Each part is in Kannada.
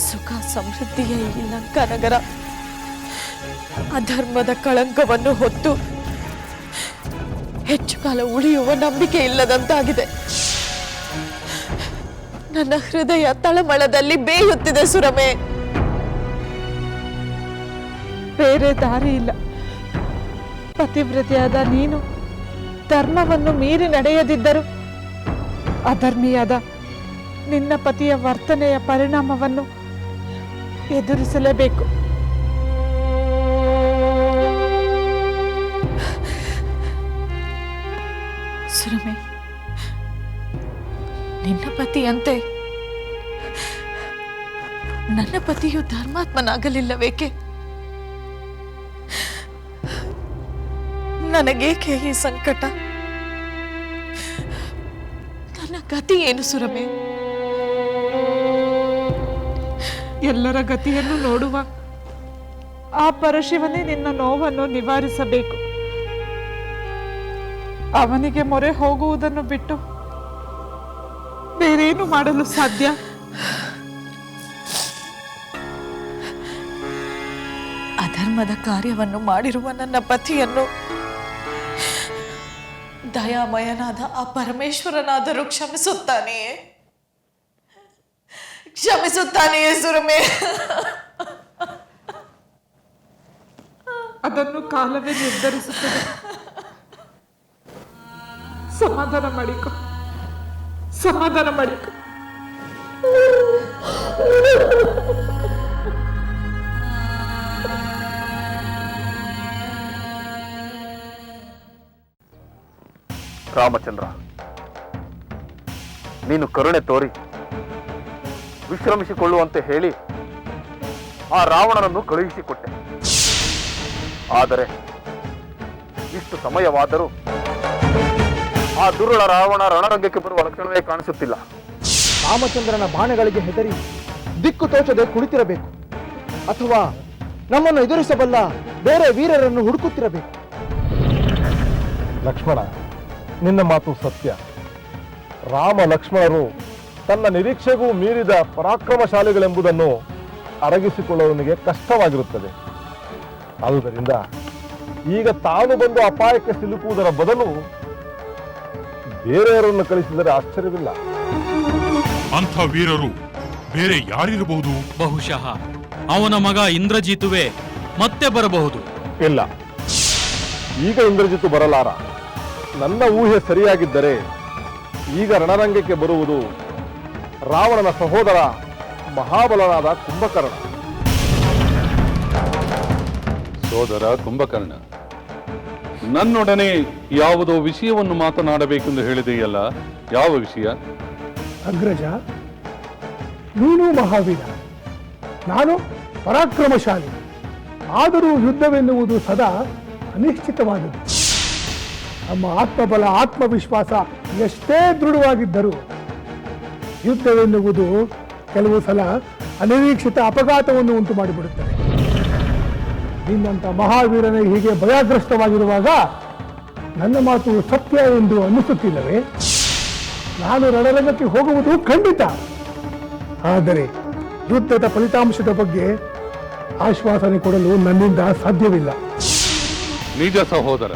ಸುಖ ಸಮೃದ್ಧಿಯ ಈ ಲಂಕಾನಗರ ಅಧರ್ಮದ ಕಳಂಕವನ್ನು ಹೊತ್ತು ಹೆಚ್ಚು ಕಾಲ ಉಳಿಯುವ ನಂಬಿಕೆ ಇಲ್ಲದಂತಾಗಿದೆ. ನನ್ನ ಹೃದಯ ತಳಮಳದಲ್ಲಿ ಬೇಯುತ್ತಿದೆ ಸುರಮೆ. ಬೇರೆ ದಾರಿ ಇಲ್ಲ. ಪತಿವ್ರತೆಯಾದ ನೀನು ಧರ್ಮವನ್ನು ಮೀರಿ ನಡೆಯದಿದ್ದರೂ ಅಧರ್ಮಿಯಾದ ನಿನ್ನ ಪತಿಯ ವರ್ತನೆಯ ಪರಿಣಾಮವನ್ನು ಎದುರಿಸಲೇಬೇಕು. ಸುರಮೆ, ನಿನ್ನ ಪತಿಯಂತೆ ನನ್ನ ಪತಿಯು ಧರ್ಮಾತ್ಮನಾಗಲಿಲ್ಲವೇಕೆ? ನನಗೇಕೆ ಈ ಸಂಕಟ? ನನ್ನ ಗತಿ ಏನು ಸುರಮೆ? ಎಲ್ಲರ ಗತಿಯನ್ನು ನೋಡುವ ಆ ಪರಶಿವನೇ ನಿನ್ನ ನೋವನ್ನು ನಿವಾರಿಸಬೇಕು. ಅವನಿಗೆ ಮೊರೆ ಹೋಗುವುದನ್ನು ಬಿಟ್ಟು ಬೇರೇನು ಮಾಡಲು ಸಾಧ್ಯ? ಅಧರ್ಮದ ಕಾರ್ಯವನ್ನು ಮಾಡಿರುವ ನನ್ನ ಪತಿಯನ್ನು ದಯಾಮಯನಾದ ಆ ಪರಮೇಶ್ವರನಾದರೂ ಕ್ಷಮಿಸುತ್ತಾನೆಯೇ? ಕ್ಷಮಿಸುತ್ತಾನೆಯೇ ಸುರಮೆ? ಅದನ್ನು ಕಾಲವೇ ನಿರ್ಧರಿಸುತ್ತದೆ. ಸಮಾಧಾನ ಮಾಡಿಕೊ, ಸಮಾಧಾನ ಮಾಡಿಕೊ. ರಾಮಚಂದ್ರ, ನೀನು ಕರುಣೆ ತೋರಿ ವಿಶ್ರಮಿಸಿಕೊಳ್ಳುವಂತೆ ಹೇಳಿ ಆ ರಾವಣನನ್ನು ಕಳುಹಿಸಿಕೊಟ್ಟೆ. ಆದರೆ ಇಷ್ಟು ಸಮಯವಾದರೂ ಆ ದುರುಳ ರಾವಣ ರಣರಂಗಕ್ಕೆ ಬರುವ ಲಕ್ಷಣವೇ ಕಾಣಿಸುತ್ತಿಲ್ಲ. ರಾಮಚಂದ್ರನ ಬಾಣಗಳಿಗೆ ಹೆದರಿ ದಿಕ್ಕು ತೋಚದೆ ಕುಳಿತಿರಬೇಕು, ಅಥವಾ ನಮ್ಮನ್ನು ಎದುರಿಸಬಲ್ಲ ಬೇರೆ ವೀರರನ್ನು ಹುಡುಕುತ್ತಿರಬೇಕು. ಲಕ್ಷ್ಮಣ, ನಿನ್ನ ಮಾತು ಸತ್ಯ. ರಾಮ ಲಕ್ಷ್ಮಣರು ತನ್ನ ನಿರೀಕ್ಷೆಗೂ ಮೀರಿದ ಪರಾಕ್ರಮಶಾಲಿಗಳೆಂಬುದನ್ನು ಅರಗಿಸಿಕೊಳ್ಳುವವನಿಗೆ ಕಷ್ಟವಾಗಿರುತ್ತದೆ. ಆದುದರಿಂದ ಈಗ ತಾನು ಬಂದು ಅಪಾಯಕ್ಕೆ ಸಿಲುಕುವುದರ ಬದಲು ಬೇರೆಯವರನ್ನು ಕಳಿಸಿದರೆ ಆಶ್ಚರ್ಯವಿಲ್ಲ. ಅಂಥ ವೀರರು ಬೇರೆ ಯಾರಿರಬಹುದು? ಬಹುಶಃ ಅವನ ಮಗ ಇಂದ್ರಜಿತುವೇ ಮತ್ತೆ ಬರಬಹುದು. ಇಲ್ಲ, ಈಗ ಇಂದ್ರಜಿತು ಬರಲಾರ. ನನ್ನ ಊಹೆ ಸರಿಯಾಗಿದ್ದರೆ ಈಗ ರಣರಂಗಕ್ಕೆ ಬರುವುದು ರಾವಣನ ಸಹೋದರ ಮಹಾಬಲನಾದ ಕುಂಭಕರ್ಣ. ಸೋದರ ಕುಂಭಕರ್ಣ, ನನ್ನೊಡನೆ ಯಾವುದೋ ವಿಷಯವನ್ನು ಮಾತನಾಡಬೇಕೆಂದು ಹೇಳಿದೆಯಲ್ಲ, ಯಾವ ವಿಷಯ? ಅಗ್ರಜ, ನೀನು ಮಹಾವೀರ, ನಾನು ಪರಾಕ್ರಮಶಾಲಿ. ಆದರೂ ಯುದ್ಧವೆನ್ನುವುದು ಸದಾ ಅನಿಶ್ಚಿತವಾದದ್ದು. ನಮ್ಮ ಆತ್ಮಬಲ ಆತ್ಮವಿಶ್ವಾಸ ಎಷ್ಟೇ ದೃಢವಾಗಿದ್ದರೂ ಯುದ್ಧವೆನ್ನುವುದು ಕೆಲವು ಸಲ ಅನಿರೀಕ್ಷಿತ ಅಪಘಾತವನ್ನು ಉಂಟು ಮಾಡಿಬಿಡುತ್ತದೆ. ನಿನ್ನಂಥ ಮಹಾವೀರನೇ ಹೀಗೆ ಭಯಗ್ರಸ್ತವಾಗಿರುವಾಗ ನನ್ನ ಮಾತು ಸತ್ಯ ಎಂದು ಅನ್ನಿಸುತ್ತಿಲ್ಲವೇ? ನಾನು ರಣರಂಗಕ್ಕೆ ಹೋಗುವುದು ಖಂಡಿತ. ಆದರೆ ಯುದ್ಧದ ಫಲಿತಾಂಶದ ಬಗ್ಗೆ ಆಶ್ವಾಸನೆ ಕೊಡಲು ನನ್ನಿಂದ ಸಾಧ್ಯವಿಲ್ಲ. ನಿಜ ಸಹೋದರ,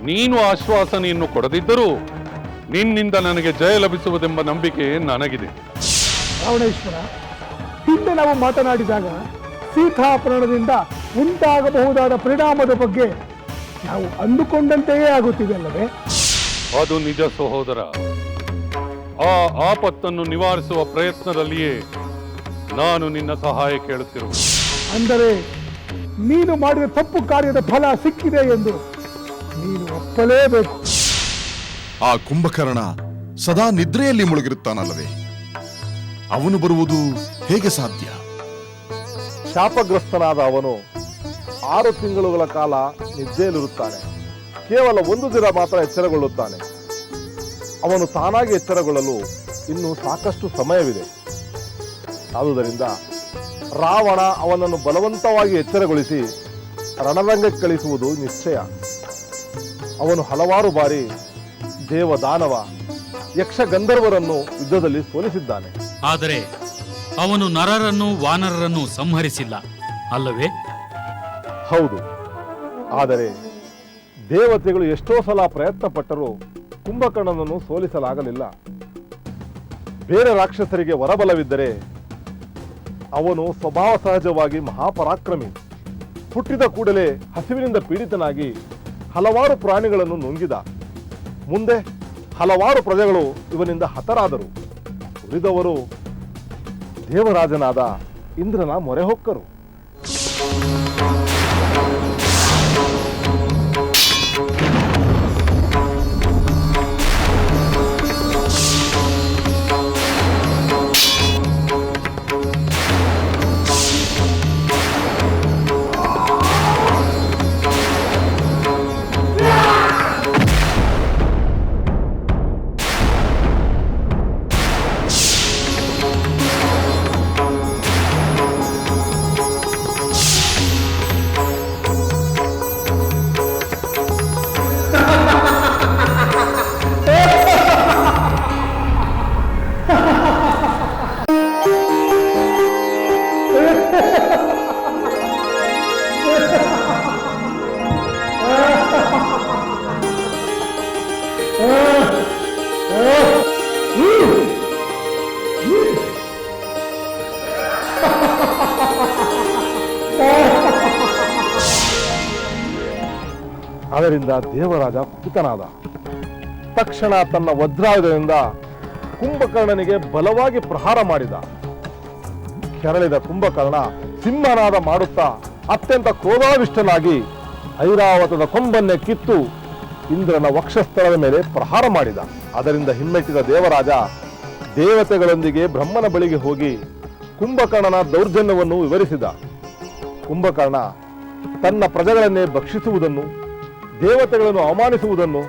ನೀನು ಆಶ್ವಾಸನೆಯನ್ನು ಕೊಡದಿದ್ದರೂ ನಿನ್ನಿಂದ ನನಗೆ ಜಯ ಲಭಿಸುವುದೆಂಬ ನಂಬಿಕೆ ನನಗಿದೆ. ರಾವಣೇಶ್ವರ, ಹಿಂದೆ ನಾವು ಮಾತನಾಡಿದಾಗ ಸೀತಾಪಹರಣದಿಂದ ಉಂಟಾಗಬಹುದಾದ ಪರಿಣಾಮದ ಬಗ್ಗೆ ನಾವು ಅಂದುಕೊಂಡಂತೆಯೇ ಆಗುತ್ತಿದೆ ಅಲ್ಲವೇ? ಅದು ನಿಜ ಸಹೋದರ. ಆ ಆಪತ್ತನ್ನು ನಿವಾರಿಸುವ ಪ್ರಯತ್ನದಲ್ಲಿಯೇ ನಾನು ನಿನ್ನ ಸಹಾಯ ಕೇಳುತ್ತಿರುವೆ. ಅಂದರೆ ನೀನು ಮಾಡಿದ ತಪ್ಪು ಕಾರ್ಯದ ಫಲ ಸಿಕ್ಕಿದೆ ಎಂದು ನೀನು ಒಪ್ಪಲೇಬೇಕು. ಆ ಕುಂಭಕರ್ಣ ಸದಾ ನಿದ್ರೆಯಲ್ಲಿ ಮುಳುಗಿರುತ್ತಾನಲ್ಲವೇ? ಅವನು ಬರುವುದು ಹೇಗೆ ಸಾಧ್ಯ? ಶಾಪಗ್ರಸ್ತನಾದ ಅವನು 6 ತಿಂಗಳುಗಳ ಕಾಲ ನಿದ್ದೆಯಲ್ಲಿರುತ್ತಾನೆ. ಕೇವಲ 1 ದಿನ ಮಾತ್ರ ಎಚ್ಚರಗೊಳ್ಳುತ್ತಾನೆ. ಅವನು ತಾನಾಗಿ ಎಚ್ಚರಗೊಳ್ಳಲು ಇನ್ನೂ ಸಾಕಷ್ಟು ಸಮಯವಿದೆ. ಆದುದರಿಂದ ರಾವಣ ಅವನನ್ನು ಬಲವಂತವಾಗಿ ಎಚ್ಚರಗೊಳಿಸಿ ರಣರಂಗಕ್ಕೆ ಕಳಿಸುವುದು ನಿಶ್ಚಯ. ಅವನು ಹಲವಾರು ಬಾರಿ ದೇವ ದಾನವ ಯಕ್ಷ ಗಂಧರ್ವರನ್ನು ಯುದ್ಧದಲ್ಲಿ ಸೋಲಿಸಿದ್ದಾನೆ. ಆದರೆ ಅವನು ನರರನ್ನು ವಾನರರನ್ನು ಸಂಹರಿಸಿಲ್ಲ ಅಲ್ಲವೇ? ಹೌದು, ಆದರೆ ದೇವತೆಗಳು ಎಷ್ಟೋ ಸಲ ಪ್ರಯತ್ನ ಪಟ್ಟರೂ ಕುಂಭಕರ್ಣನನ್ನು ಸೋಲಿಸಲಾಗಲಿಲ್ಲ. ಬೇರೆ ರಾಕ್ಷಸರಿಗೆ ವರಬಲವಿದ್ದರೆ ಅವನು ಸ್ವಭಾವ ಸಹಜವಾಗಿ ಮಹಾಪರಾಕ್ರಮಿ. ಹುಟ್ಟಿದ ಕೂಡಲೇ ಹಸಿವಿನಿಂದ ಪೀಡಿತನಾಗಿ ಹಲವಾರು ಪ್ರಾಣಿಗಳನ್ನು ನುಂಗಿದ. ಮುಂದೆ ಹಲವಾರು ಪ್ರಜೆಗಳು ಇವನಿಂದ ಹತರಾದರು. ಉಳಿದವರು ದೇವರಾಜನಾದ ಇಂದ್ರನ ಮೊರೆ ಹೊಕ್ಕರು. ಅದರಿಂದ ದೇವರಾಜ ಕುಪಿತನಾದ. ತಕ್ಷಣ ತನ್ನ ವಜ್ರಾಯುಧದಿಂದ ಕುಂಭಕರ್ಣನಿಗೆ ಬಲವಾಗಿ ಪ್ರಹಾರ ಮಾಡಿದ. ಕೆರಳಿದ ಕುಂಭಕರ್ಣ ಸಿಂಹನಾದ ಮಾಡುತ್ತಾ ಅತ್ಯಂತ ಕ್ರೋಧಾವಿಷ್ಟನಾಗಿ ಐರಾವತದ ಕೊಂಬನ್ನೇ ಕಿತ್ತು ಇಂದ್ರನ ವಕ್ಷಸ್ಥಳದ ಮೇಲೆ ಪ್ರಹಾರ ಮಾಡಿದ. ಅದರಿಂದ ಹಿಮ್ಮೆಟ್ಟಿದ ದೇವರಾಜ ದೇವತೆಗಳೊಂದಿಗೆ ಬ್ರಹ್ಮನ ಬಳಿಗೆ ಹೋಗಿ ಕುಂಭಕರ್ಣನ ದೌರ್ಜನ್ಯವನ್ನು ವಿವರಿಸಿದ. ಕುಂಭಕರ್ಣ ತನ್ನ ಪ್ರಜೆಗಳನ್ನೇ ಭಕ್ಷಿಸುವುದನ್ನು, ದೇವತೆಗಳನ್ನು ಅವಮಾನಿಸುವುದನ್ನು,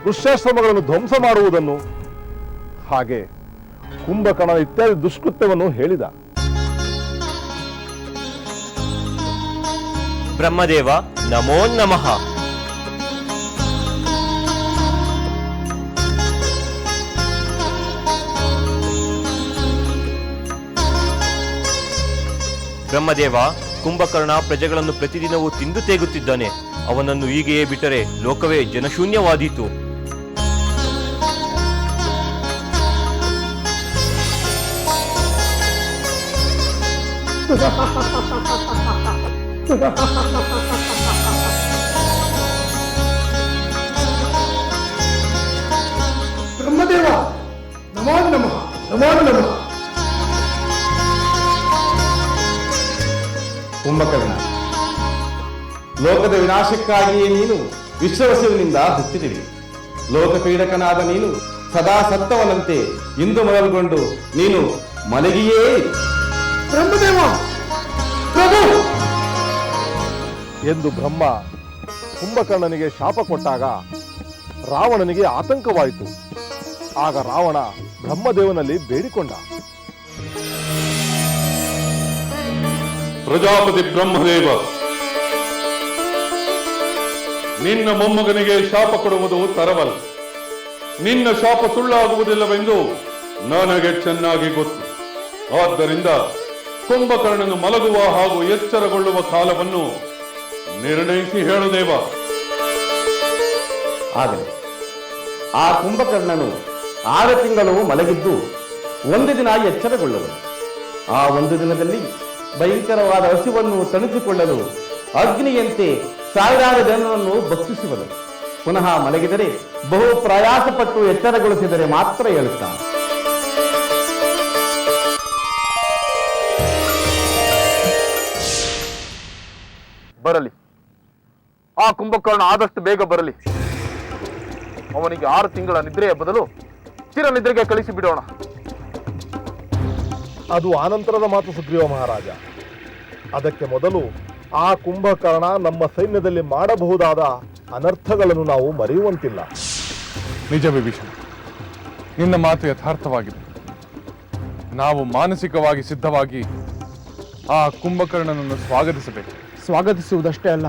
ಋಷ್ಯಾಶ್ರಮಗಳನ್ನು ಧ್ವಂಸ ಮಾಡುವುದನ್ನು, ಹಾಗೆ ಕುಂಭಕರ್ಣ ಇತ್ಯಾದಿ ದುಷ್ಕೃತ್ಯವನ್ನು ಹೇಳಿದ. ಬ್ರಹ್ಮದೇವ ನಮೋ ನಮಃ. ಬ್ರಹ್ಮದೇವ, ಕುಂಭಕರ್ಣ ಪ್ರಜೆಗಳನ್ನು ಪ್ರತಿದಿನವೂ ತಿಂದು ತೇಗುತ್ತಿದ್ದಾನೆ. ಅವನನ್ನು ಹೀಗೆಯೇ ಬಿಟ್ಟರೆ ಲೋಕವೇ ಜನಶೂನ್ಯವಾದೀತು. ಬ್ರಹ್ಮದೇವ ನಮೋ ನಮಃ, ನಮೋ ನಮಃ. ಕುಂಭಕರ್ಣ, ಲೋಕದ ವಿನಾಶಕ್ಕಾಗಿಯೇ ನೀನು ವಿಶ್ವವಸುವಿನಿಂದ ಹುಟ್ಟಿದಿರಿ. ಲೋಕಪೀಡಕನಾದ ನೀನು ಸದಾ ಸತ್ತವನಂತೆ ಇಂದು ಮೊದಲುಗೊಂಡು ನೀನು ಮಲಗಿಯೇ ಇರು. ಬ್ರಹ್ಮದೇವ ಪ್ರಭು ಎಂದು ಬ್ರಹ್ಮ ಕುಂಭಕರ್ಣನಿಗೆ ಶಾಪ ಕೊಟ್ಟಾಗ ರಾವಣನಿಗೆ ಆತಂಕವಾಯಿತು. ಆಗ ರಾವಣ ಬ್ರಹ್ಮದೇವನಲ್ಲಿ ಬೇಡಿಕೊಂಡ. ಪ್ರಜಾಪತಿ ಬ್ರಹ್ಮದೇವ, ನಿನ್ನ ಮೊಮ್ಮಗನಿಗೆ ಶಾಪ ಕೊಡುವುದು ತರವಲ್ಲ. ನಿನ್ನ ಶಾಪ ಸುಳ್ಳಾಗುವುದಿಲ್ಲವೆಂದು ನನಗೆ ಚೆನ್ನಾಗಿ ಗೊತ್ತು. ಆದ್ದರಿಂದ ಕುಂಭಕರ್ಣನು ಮಲಗುವ ಹಾಗೂ ಎಚ್ಚರಗೊಳ್ಳುವ ಕಾಲವನ್ನು ನಿರ್ಣಯಿಸಿ ಹೇಳುದೇವ. ಆದರೆ ಆ ಕುಂಭಕರ್ಣನು 6 ತಿಂಗಳು ಮಲಗಿದ್ದು 1 ದಿನ ಎಚ್ಚರಗೊಳ್ಳುವನು. ಆ 1 ದಿನದಲ್ಲಿ ಭಯಂಕರವಾದ ಹಸಿವನ್ನು ತಣಿಸಿಕೊಳ್ಳಲು ಅಗ್ನಿಯಂತೆ ಸಾವಿರಾರು ಜನರನ್ನು ಭಕ್ಷಿಸುವನು. ಪುನಃ ಮಲಗಿದರೆ ಬಹು ಪ್ರಯಾಸಪಟ್ಟು ಎಚ್ಚರಗೊಳಿಸಿದರೆ ಮಾತ್ರ ಹೇಳುತ್ತಾನೆ. ಬರಲಿ, ಆ ಕುಂಭಕರ್ಣ ಆದಷ್ಟು ಬೇಗ ಬರಲಿ. ಅವನಿಗೆ 6 ತಿಂಗಳ ನಿದ್ರೆಯ ಬದಲು ಚಿರ ನಿದ್ರೆಗೆ ಕಳಿಸಿ ಬಿಡೋಣ. ಅದು ಆನಂತರದ ಮಾತು ಸುಗ್ರೀವ ಮಹಾರಾಜ. ಅದಕ್ಕೆ ಮೊದಲು ಆ ಕುಂಭಕರ್ಣ ನಮ್ಮ ಸೈನ್ಯದಲ್ಲಿ ಮಾಡಬಹುದಾದ ಅನರ್ಥಗಳನ್ನು ನಾವು ಮರೆಯುವಂತಿಲ್ಲ. ನಿಜ ವಿಭೀಷಣ, ನಿನ್ನ ಮಾತು ಯಥಾರ್ಥವಾಗಿದೆ. ನಾವು ಮಾನಸಿಕವಾಗಿ ಸಿದ್ಧವಾಗಿ ಆ ಕುಂಭಕರ್ಣನನ್ನು ಸ್ವಾಗತಿಸಬೇಕು. ಸ್ವಾಗತಿಸುವುದಷ್ಟೇ ಅಲ್ಲ,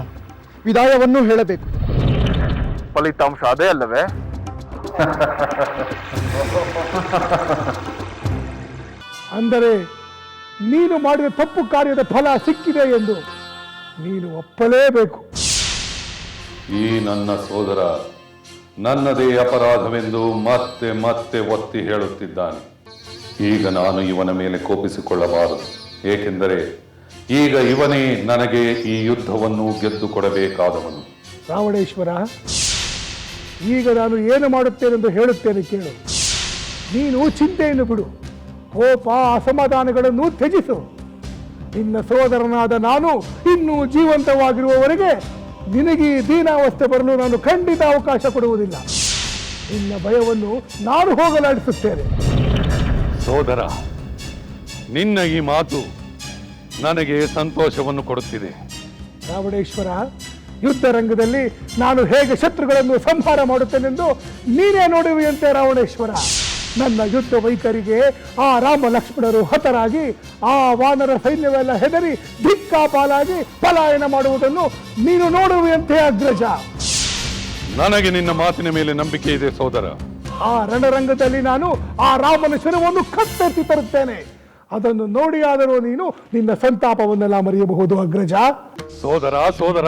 ವಿದಾಯವನ್ನೂ ಹೇಳಬೇಕು. ಫಲಿತಾಂಶ ಅದೇ ಅಲ್ಲವೇ? ಅಂದರೆ ನೀನು ಮಾಡಿದ ತಪ್ಪು ಕಾರ್ಯದ ಫಲ ಸಿಕ್ಕಿದೆ ಎಂದು ನೀನು ಒಪ್ಪಲೇಬೇಕು. ಈ ನನ್ನ ಸೋದರ ನನ್ನದೇ ಅಪರಾಧವೆಂದು ಮತ್ತೆ ಮತ್ತೆ ಒತ್ತಿ ಹೇಳುತ್ತಿದ್ದಾನೆ. ಈಗ ನಾನು ಇವನ ಮೇಲೆ ಕೋಪಿಸಿಕೊಳ್ಳಬಾರದು, ಏಕೆಂದರೆ ಈಗ ಇವನೇ ನನಗೆ ಈ ಯುದ್ಧವನ್ನು ಗೆದ್ದುಕೊಡಬೇಕಾದವನು. ರಾವಣೇಶ್ವರ, ಈಗ ನಾನು ಏನು ಮಾಡುತ್ತೇನೆಂದು ಹೇಳುತ್ತೇನೆ ಕೇಳು. ನೀನು ಚಿಂತೆಯನ್ನು ಬಿಡು, ಕೋಪ ಅಸಮಾಧಾನಗಳನ್ನು ತ್ಯಜಿಸು. ನಿನ್ನ ಸೋದರನಾದ ನಾನು ಇನ್ನೂ ಜೀವಂತವಾಗಿರುವವರೆಗೆ ನಿನಗೆ ದೀನಾವಸ್ಥೆ ಬರಲು ನಾನು ಖಂಡಿತ ಅವಕಾಶ ಕೊಡುವುದಿಲ್ಲ. ನಿನ್ನ ಭಯವನ್ನು ನಾನು ಹೋಗಲಾಡಿಸುತ್ತೇನೆ. ಸೋದರ, ನಿನ್ನ ಈ ಮಾತು ನನಗೆ ಸಂತೋಷವನ್ನು ಕೊಡುತ್ತಿದೆ. ರಾವಣೇಶ್ವರ, ಯುದ್ಧ ರಂಗದಲ್ಲಿ ನಾನು ಹೇಗೆ ಶತ್ರುಗಳನ್ನು ಸಂಹಾರ ಮಾಡುತ್ತೇನೆಂದು ನೀನೇ ನೋಡುವಿಯಂತೆ. ರಾವಣೇಶ್ವರ, ನನ್ನ ಯುದ್ಧ ವೈಖರಿಗೆ ಆ ರಾಮ ಲಕ್ಷ್ಮಣರು ಹತರಾಗಿ ಆ ವಾನರ ಸೈನ್ಯವೆಲ್ಲ ಹೆದರಿ ದಿಕ್ಕಾಪಾಲಾಗಿ ಪಲಾಯನ ಮಾಡುವುದನ್ನು ನೀನು ನೋಡುವಿಯಂತೆ ಅಗ್ರಜ. ನನಗೆ ನಿನ್ನ ಮಾತಿನ ಮೇಲೆ ನಂಬಿಕೆ ಇದೆ ಸೋದರ. ಆ ರಣರಂಗದಲ್ಲಿ ನಾನು ಆ ರಾಮನ ಶಿರವನ್ನು ಕತ್ತರಿಸಿ ತರುತ್ತೇನೆ. ಅದನ್ನು ನೋಡಿಯಾದರೂ ನೀನು ನಿನ್ನ ಸಂತಾಪವನ್ನೆಲ್ಲ ಮರೆಯಬಹುದು ಅಗ್ರಜ. ಸೋದರ,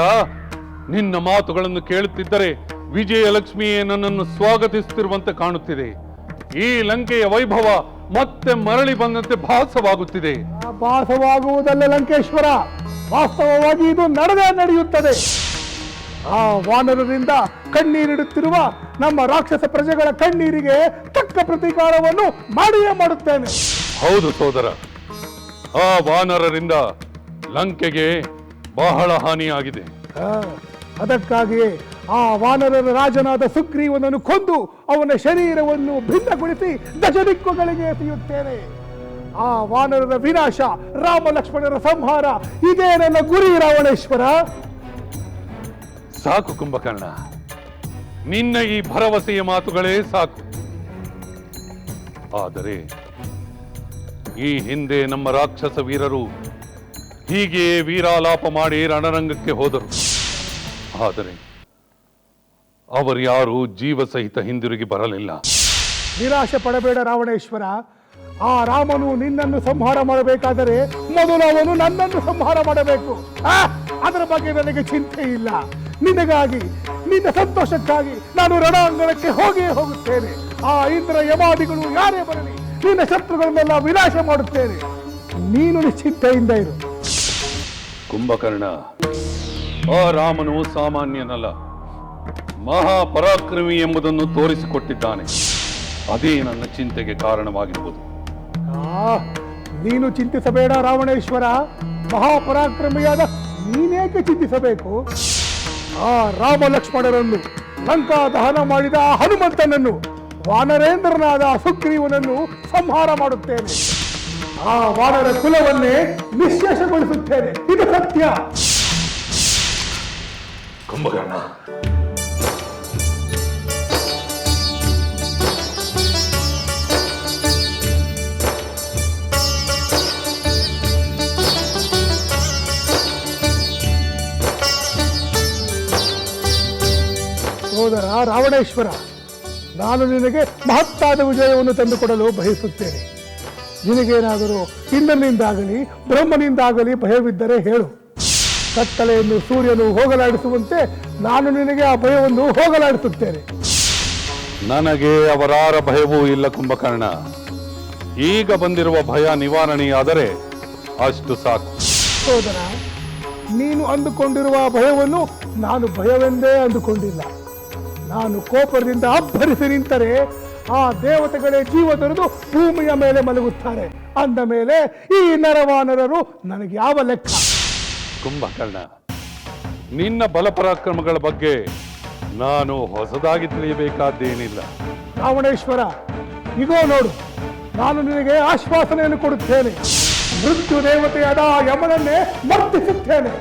ನಿನ್ನ ಮಾತುಗಳನ್ನು ಕೇಳುತ್ತಿದ್ದರೆ ವಿಜಯಲಕ್ಷ್ಮಿಯೇ ನನ್ನನ್ನು ಸ್ವಾಗತಿಸುತ್ತಿರುವಂತೆ ಕಾಣುತ್ತಿದೆ. ಈ ಲಂಕೆಯ ವೈಭವ ಮತ್ತೆ ಮರಳಿ ಬಂದಂತೆ ಭಾಸವಾಗುತ್ತಿದೆ. ಭಾಸವಾಗುವುದಲ್ಲ ಲಂಕೇಶ್ವರ, ವಾಸ್ತವವಾಗಿ ಇದು ನಡೆಯುತ್ತದೆ. ಆ ವಾನರರಿಂದ ಕಣ್ಣೀರಿಡುತ್ತಿರುವ ನಮ್ಮ ರಾಕ್ಷಸ ಪ್ರಜೆಗಳ ಕಣ್ಣೀರಿಗೆ ತಕ್ಕ ಪ್ರತೀಕಾರವನ್ನು ಮಾಡಿಯೇ ಮಾಡುತ್ತೇನೆ. ಹೌದು ಸೋದರ, ಆ ವಾನರರಿಂದ ಲಂಕೆಗೆ ಬಹಳ ಹಾನಿಯಾಗಿದೆ. ಅದಕ್ಕಾಗಿಯೇ ಆ ವಾನರರ ರಾಜನಾದ ಸುಗ್ರೀವನನ್ನು ಕೊಂದು ಅವನ ಶರೀರವನ್ನು ಭಿನ್ನಗೊಳಿಸಿ ದಶದಿಕ್ಕುಗಳಿಗೆ ಎಸೆಯುತ್ತೇನೆ. ಆ ವಾನರರ ವಿನಾಶ, ರಾಮ ಲಕ್ಷ್ಮಣರ ಸಂಹಾರ, ಇದೇ ನನ್ನ ಗುರಿ ರಾವಣೇಶ್ವರ. ಸಾಕು ಕುಂಭಕರ್ಣ, ನಿನ್ನ ಈ ಭರವಸೆಯ ಮಾತುಗಳೇ ಸಾಕು. ಆದರೆ ಈ ಹಿಂದೆ ನಮ್ಮ ರಾಕ್ಷಸ ವೀರರು ಹೀಗೆಯೇ ವೀರಾಲಾಪ ಮಾಡಿ ರಣರಂಗಕ್ಕೆ ಹೋದರು. ಆದರೆ ಅವರ್ಯಾರು ಜೀವ ಸಹಿತ ಹಿಂದಿರುಗಿ ಬರಲಿಲ್ಲ. ನಿರಾಶೆ ಪಡಬೇಡ ರಾವಣೇಶ್ವರ. ಆ ರಾಮನು ನಿನ್ನನ್ನು ಸಂಹಾರ ಮಾಡಬೇಕಾದರೆ ಮೊದಲು ಅವನು ನನ್ನನ್ನು ಸಂಹಾರ ಮಾಡಬೇಕು. ಅದರ ಬಗ್ಗೆ ನನಗೆ ಚಿಂತೆ ಇಲ್ಲ. ನಿನಗಾಗಿ, ನಿನ್ನ ಸಂತೋಷಕ್ಕಾಗಿ ನಾನು ರಣಾಂಗಣಕ್ಕೆ ಹೋಗುತ್ತೇನೆ. ಆ ಇಂದ್ರ ಯಮಾದಿಗಳು ಯಾರೇ ಬರಲಿ, ನಿನ್ನ ಶತ್ರುಗಳನ್ನೆಲ್ಲ ವಿನಾಶ ಮಾಡುತ್ತೇನೆ. ನೀನು ನಿಶ್ಚಿಂತೆಯಿಂದ ಇರು. ಕುಂಭಕರ್ಣ, ಆ ರಾಮನು ಸಾಮಾನ್ಯನಲ್ಲ, ಮಹಾಪರಾಕ್ರಮಿ ಎಂಬುದನ್ನು ತೋರಿಸಿಕೊಟ್ಟಿದ್ದಾನೆ. ಅದೇ ನನ್ನ ಚಿಂತೆಗೆ ಕಾರಣವಾಗಿರುವುದು. ನೀನು ಚಿಂತಿಸಬೇಡ ರಾವಣೇಶ್ವರ. ಮಹಾಪರಾಕ್ರಮಿಯಾದ ನೀನೇಕೆ ಚಿಂತಿಸಬೇಕು? ಆ ರಾಮ ಲಕ್ಷ್ಮಣರನ್ನು, ಲಂಕಾ ದಹನ ಮಾಡಿದ ಆ ಹನುಮಂತನನ್ನು, ವಾನರೇಂದ್ರನಾದ ಸುಗ್ರೀವನನ್ನು ಸಂಹಾರ ಮಾಡುತ್ತೇನೆ. ಆ ವಾನರ ಕುಲವನ್ನೇ ನಿಶ್ಶೇಷಗೊಳಿಸುತ್ತೇನೆ. ಇದು ಸತ್ಯ. ಕುಂಭಕರ್ಣ, ಸೋದರ ರಾವಣೇಶ್ವರ, ನಾನು ನಿನಗೆ ಮಹತ್ತಾದ ವಿಜಯವನ್ನು ತಂದುಕೊಡಲು ಬಯಸುತ್ತೇನೆ. ನಿನಗೇನಾದರೂ ಇಂದ್ರನಿಂದಾಗಲಿ ಬ್ರಹ್ಮನಿಂದಾಗಲಿ ಭಯವಿದ್ದರೆ ಹೇಳು. ಕತ್ತಲೆಯನ್ನು ಸೂರ್ಯನು ಹೋಗಲಾಡಿಸುವಂತೆ ನಾನು ನಿನಗೆ ಆ ಭಯವನ್ನು ಹೋಗಲಾಡಿಸುತ್ತೇನೆ. ನನಗೆ ಅವರಾರ ಭಯವೂ ಇಲ್ಲ ಕುಂಭಕರ್ಣ. ಈಗ ಬಂದಿರುವ ಭಯ ನಿವಾರಣೆಯಾದರೆ ಅಷ್ಟು ಸಾಕು. ಸೋದರ, ನೀನು ಅಂದುಕೊಂಡಿರುವ ಭಯವನ್ನು ನಾನು ಭಯವೆಂದೇ ಅಂದುಕೊಂಡಿಲ್ಲ. ನಾನು ಕೋಪದಿಂದ ಅಬ್ಬರಿಸಿ ನಿಂತರೆ ಆ ದೇವತೆಗಳೇ ಜೀವ ತೊರೆದು ಭೂಮಿಯ ಮೇಲೆ ಮಲಗುತ್ತಾರೆ. ಅಂದ ಮೇಲೆ ಈ ನರವಾನರರು ನನಗೆ ಯಾವ ಲೆಕ್ಕ? ಕುಂಭಕರ್ಣ, ನಿನ್ನ ಬಲಪರಾಕ್ರಮಗಳ ಬಗ್ಗೆ ನಾನು ಹೊಸದಾಗಿ ತಿಳಿಯಬೇಕಾದ್ದೇನಿಲ್ಲ. ರಾವಣೇಶ್ವರ, ಇಗೋ ನೋಡು, ನಾನು ನಿನಗೆ ಆಶ್ವಾಸನೆಯನ್ನು ಕೊಡುತ್ತೇನೆ. ಮೃತ್ಯು ದೇವತೆಯಾದ ಯಮನನ್ನೇ ಮರ್ತಿಸುತ್ತೇನೆ.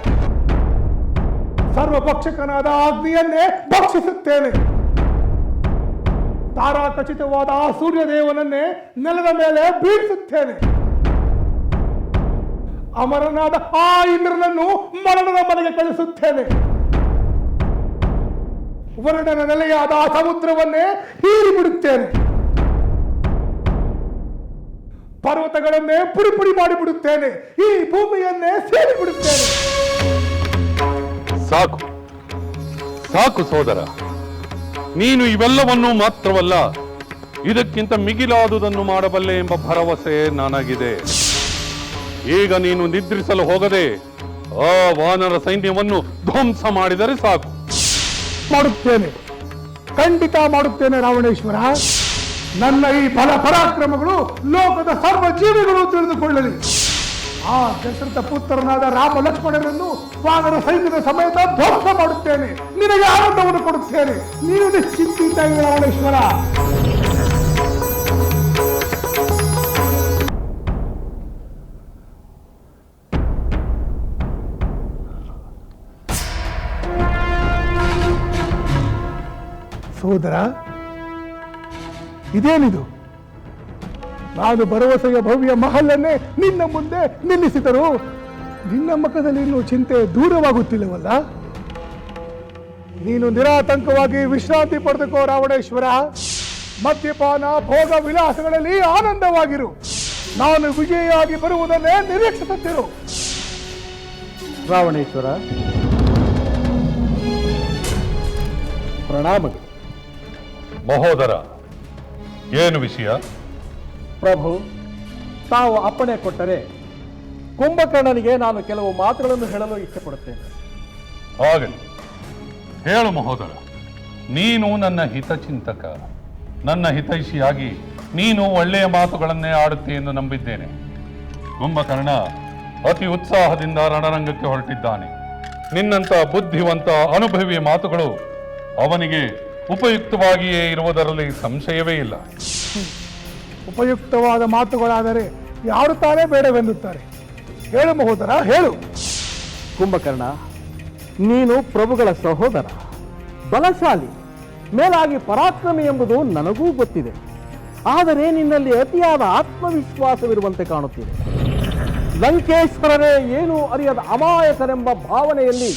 ಸರ್ವಭಕ್ಷಕನಾದ ಅಗ್ನಿಯನ್ನೇ ಭಕ್ಷಿಸುತ್ತೇನೆ. ತಾರಾಖಚಿತವಾದ ಆ ಸೂರ್ಯದೇವನನ್ನೇ ನೆಲದ ಮೇಲೆ ಬೀಳಿಸುತ್ತೇನೆ. ಅಮರನಾದ ಆ ಇಂದ್ರನನ್ನು ಮರಣದ ಮನೆಗೆ ಕಳಿಸುತ್ತೇನೆ. ವರ್ಣನ ನೆಲೆಯಾದ ಆ ಸಮುದ್ರವನ್ನೇ ಹೀರಿ ಬಿಡುತ್ತೇನೆ. ಪರ್ವತಗಳನ್ನೇ ಪುಡಿ ಪುಡಿ ಮಾಡಿಬಿಡುತ್ತೇನೆ, ಈ ಭೂಮಿಯನ್ನೇ ಸೇರಿಬಿಡುತ್ತೇನೆ. ಸಾಕು ಸಾಕು ಸೋದರ, ನೀನು ಇವೆಲ್ಲವನ್ನೂ ಮಾತ್ರವಲ್ಲ, ಇದಕ್ಕಿಂತ ಮಿಗಿಲಾದುದನ್ನು ಮಾಡಬಲ್ಲೆ ಎಂಬ ಭರವಸೆ ನನಗಿದೆ. ಈಗ ನೀನು ನಿದ್ರಿಸಲು ಹೋಗದೆ ಆ ವಾನರ ಸೈನ್ಯವನ್ನು ಧ್ವಂಸ ಮಾಡಿದರೆ ಸಾಕು. ಮಾಡುತ್ತೇನೆ, ಖಂಡಿತ ಮಾಡುತ್ತೇನೆ ರಾವಣೇಶ್ವರ. ನನ್ನ ಈ ಬಲ ಪರಾಕ್ರಮಗಳು ಲೋಕದ ಸರ್ವ ಜೀವಿಗಳು ತಿಳಿದುಕೊಳ್ಳಲಿ. ಆ ದಶರಥ ಪುತ್ರನಾದ ರಾಮ ಲಕ್ಷ್ಮಣರನ್ನು ವಾನರ ಸೈನ್ಯದ ಸಮೇತ ಧ್ವಂಸ ಮಾಡುತ್ತೇನೆ, ನಿನಗೆ ಆನಂದವನ್ನು ಕೊಡುತ್ತೇನೆ. ನೀನು ನಿಶ್ಚಿಂತ ರಾವಣೇಶ್ವರ. ಸೋದರ, ಇದೇನಿದು? ನಾನು ಭರವಸೆಯ ಭವ್ಯ ಮಹಲನ್ನೇ ನಿನ್ನ ಮುಂದೆ ನಿಲ್ಲಿಸಿದರು ನಿನ್ನ ಮುಖದಲ್ಲಿ ಇನ್ನೂ ಚಿಂತೆ ದೂರವಾಗುತ್ತಿಲ್ಲವಲ್ಲ? ನೀನು ನಿರಾತಂಕವಾಗಿ ವಿಶ್ರಾಂತಿ ಪಡೆದುಕೋ ರಾವಣೇಶ್ವರ. ಮದ್ಯಪಾನ ಭೋಗ ವಿಲಾಸಗಳಲ್ಲಿ ಆನಂದವಾಗಿರು. ನಾನು ವಿಜಯಿಯಾಗಿ ಬರುವುದನ್ನೇ ನಿರೀಕ್ಷಿಸುತ್ತಿರು. ರಾವಣೇಶ್ವರ, ಪ್ರಣಾಮಗಳು. ಮಹೋದರ, ಏನು ವಿಷಯ? ಪ್ರಭು, ತಾವು ಅಪ್ಪಣೆ ಕೊಟ್ಟರೆ ಕುಂಭಕರ್ಣನಿಗೆ ನಾನು ಕೆಲವು ಮಾತುಗಳನ್ನು ಹೇಳಲು ಇಷ್ಟಪಡುತ್ತೇನೆ. ಆಗಲಿ, ಹೇಳು ಮಹೋದರ. ನೀನು ನನ್ನ ಹಿತಚಿಂತಕ, ನನ್ನ ಹಿತೈಷಿಯಾಗಿ ನೀನು ಒಳ್ಳೆಯ ಮಾತುಗಳನ್ನೇ ಆಡುತ್ತೆ ಎಂದು ನಂಬಿದ್ದೇನೆ. ಕುಂಭಕರ್ಣ ಅತಿ ಉತ್ಸಾಹದಿಂದ ರಣರಂಗಕ್ಕೆ ಹೊರಟಿದ್ದಾನೆ. ನಿನ್ನಂಥ ಬುದ್ಧಿವಂತ ಅನುಭವಿ ಮಾತುಗಳು ಅವನಿಗೆ ಉಪಯುಕ್ತವಾಗಿಯೇ ಇರುವುದರಲ್ಲಿ ಸಂಶಯವೇ ಇಲ್ಲ. ಉಪಯುಕ್ತವಾದ ಮಾತುಗಳಾದರೆ ಯಾರು ತಾನೇ ಬೇಡವೆಂದುತ್ತಾರೆ? ಹೇಳು ಮಹೋದರ, ಹೇಳು. ಕುಂಭಕರ್ಣ, ನೀನು ಪ್ರಭುಗಳ ಸಹೋದರ, ಬಲಶಾಲಿ, ಮೇಲಾಗಿ ಪರಾಕ್ರಮಿ ಎಂಬುದು ನನಗೂ ಗೊತ್ತಿದೆ. ಆದರೆ ನಿನ್ನಲ್ಲಿ ಅತಿಯಾದ ಆತ್ಮವಿಶ್ವಾಸವಿರುವಂತೆ ಕಾಣುತ್ತಿದೆ. ಲಂಕೇಶ್ವರರೇ ಏನು ಅರಿಯದ ಅಮಾಯಕರೆಂಬ ಭಾವನೆಯಲ್ಲಿ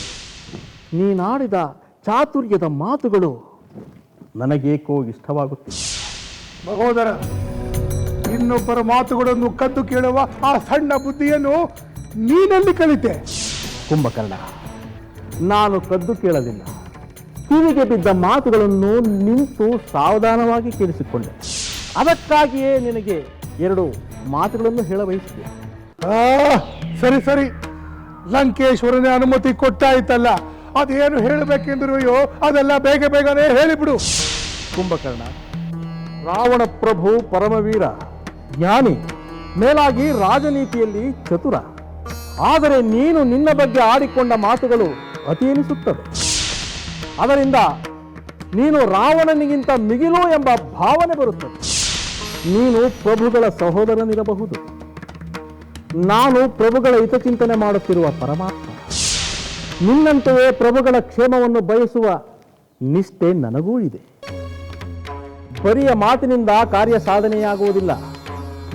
ನೀನಾಡಿದ ಚಾತುರ್ಯದ ಮಾತುಗಳು ನನಗೇಕೋ ಇಷ್ಟವಾಗುತ್ತಿದೆ. ಮಹೋದರ, ಇನ್ನೊಬ್ಬರ ಮಾತುಗಳನ್ನು ಕದ್ದು ಕೇಳುವ ಆ ಸಣ್ಣ ಬುದ್ಧಿಯನ್ನು ನೀನಲ್ಲಿ ಕಲಿತೆ. ಕುಂಭಕರ್ಣ, ನಾನು ಕದ್ದು ಕೇಳಲಿಲ್ಲ. ಕಿವಿಗೆ ಬಿದ್ದ ಮಾತುಗಳನ್ನು ನಿಂತು ಸಾವಧಾನವಾಗಿ ಕೇಳಿಸಿಕೊಂಡೆ. ಅದಕ್ಕಾಗಿಯೇ ನಿನಗೆ 2 ಮಾತುಗಳನ್ನು ಹೇಳಬಯಸಿದೆ. ಸರಿ ಸರಿ, ಲಂಕೇಶ್ವರನೇ ಅನುಮತಿ ಕೊಟ್ಟಾಯ್ತಲ್ಲ, ಅದೇನು ಹೇಳಬೇಕೆಂದಿರುವೆಯೋ ಅದೆಲ್ಲ ಬೇಗ ಬೇಗನೆ ಹೇಳಿಬಿಡು. ಕುಂಭಕರ್ಣ, ರಾವಣ ಪ್ರಭು ಪರಮವೀರ, ಜ್ಞಾನಿ, ಮೇಲಾಗಿ ರಾಜನೀತಿಯಲ್ಲಿ ಚತುರ. ಆದರೆ ನೀನು ನಿನ್ನ ಬಗ್ಗೆ ಆಡಿಕೊಂಡ ಮಾತುಗಳು ಅತಿ ಎನಿಸುತ್ತವೆ. ಅದರಿಂದ ನೀನು ರಾವಣನಿಗಿಂತ ಮಿಗಿಲು ಎಂಬ ಭಾವನೆ ಬರುತ್ತದೆ. ನೀನು ಪ್ರಭುಗಳ ಸಹೋದರನಿರಬಹುದು. ನಾನು ಪ್ರಭುಗಳ ಹಿತಚಿಂತನೆ ಮಾಡುತ್ತಿರುವ ಪರಮಾತ್ಮ. ನಿನ್ನಂತೆಯೇ ಪ್ರಭುಗಳ ಕ್ಷೇಮವನ್ನು ಬಯಸುವ ನಿಷ್ಠೆ ನನಗೂ ಇದೆ. ಬರಿಯ ಮಾತಿನಿಂದ ಕಾರ್ಯ ಸಾಧನೆಯಾಗುವುದಿಲ್ಲ.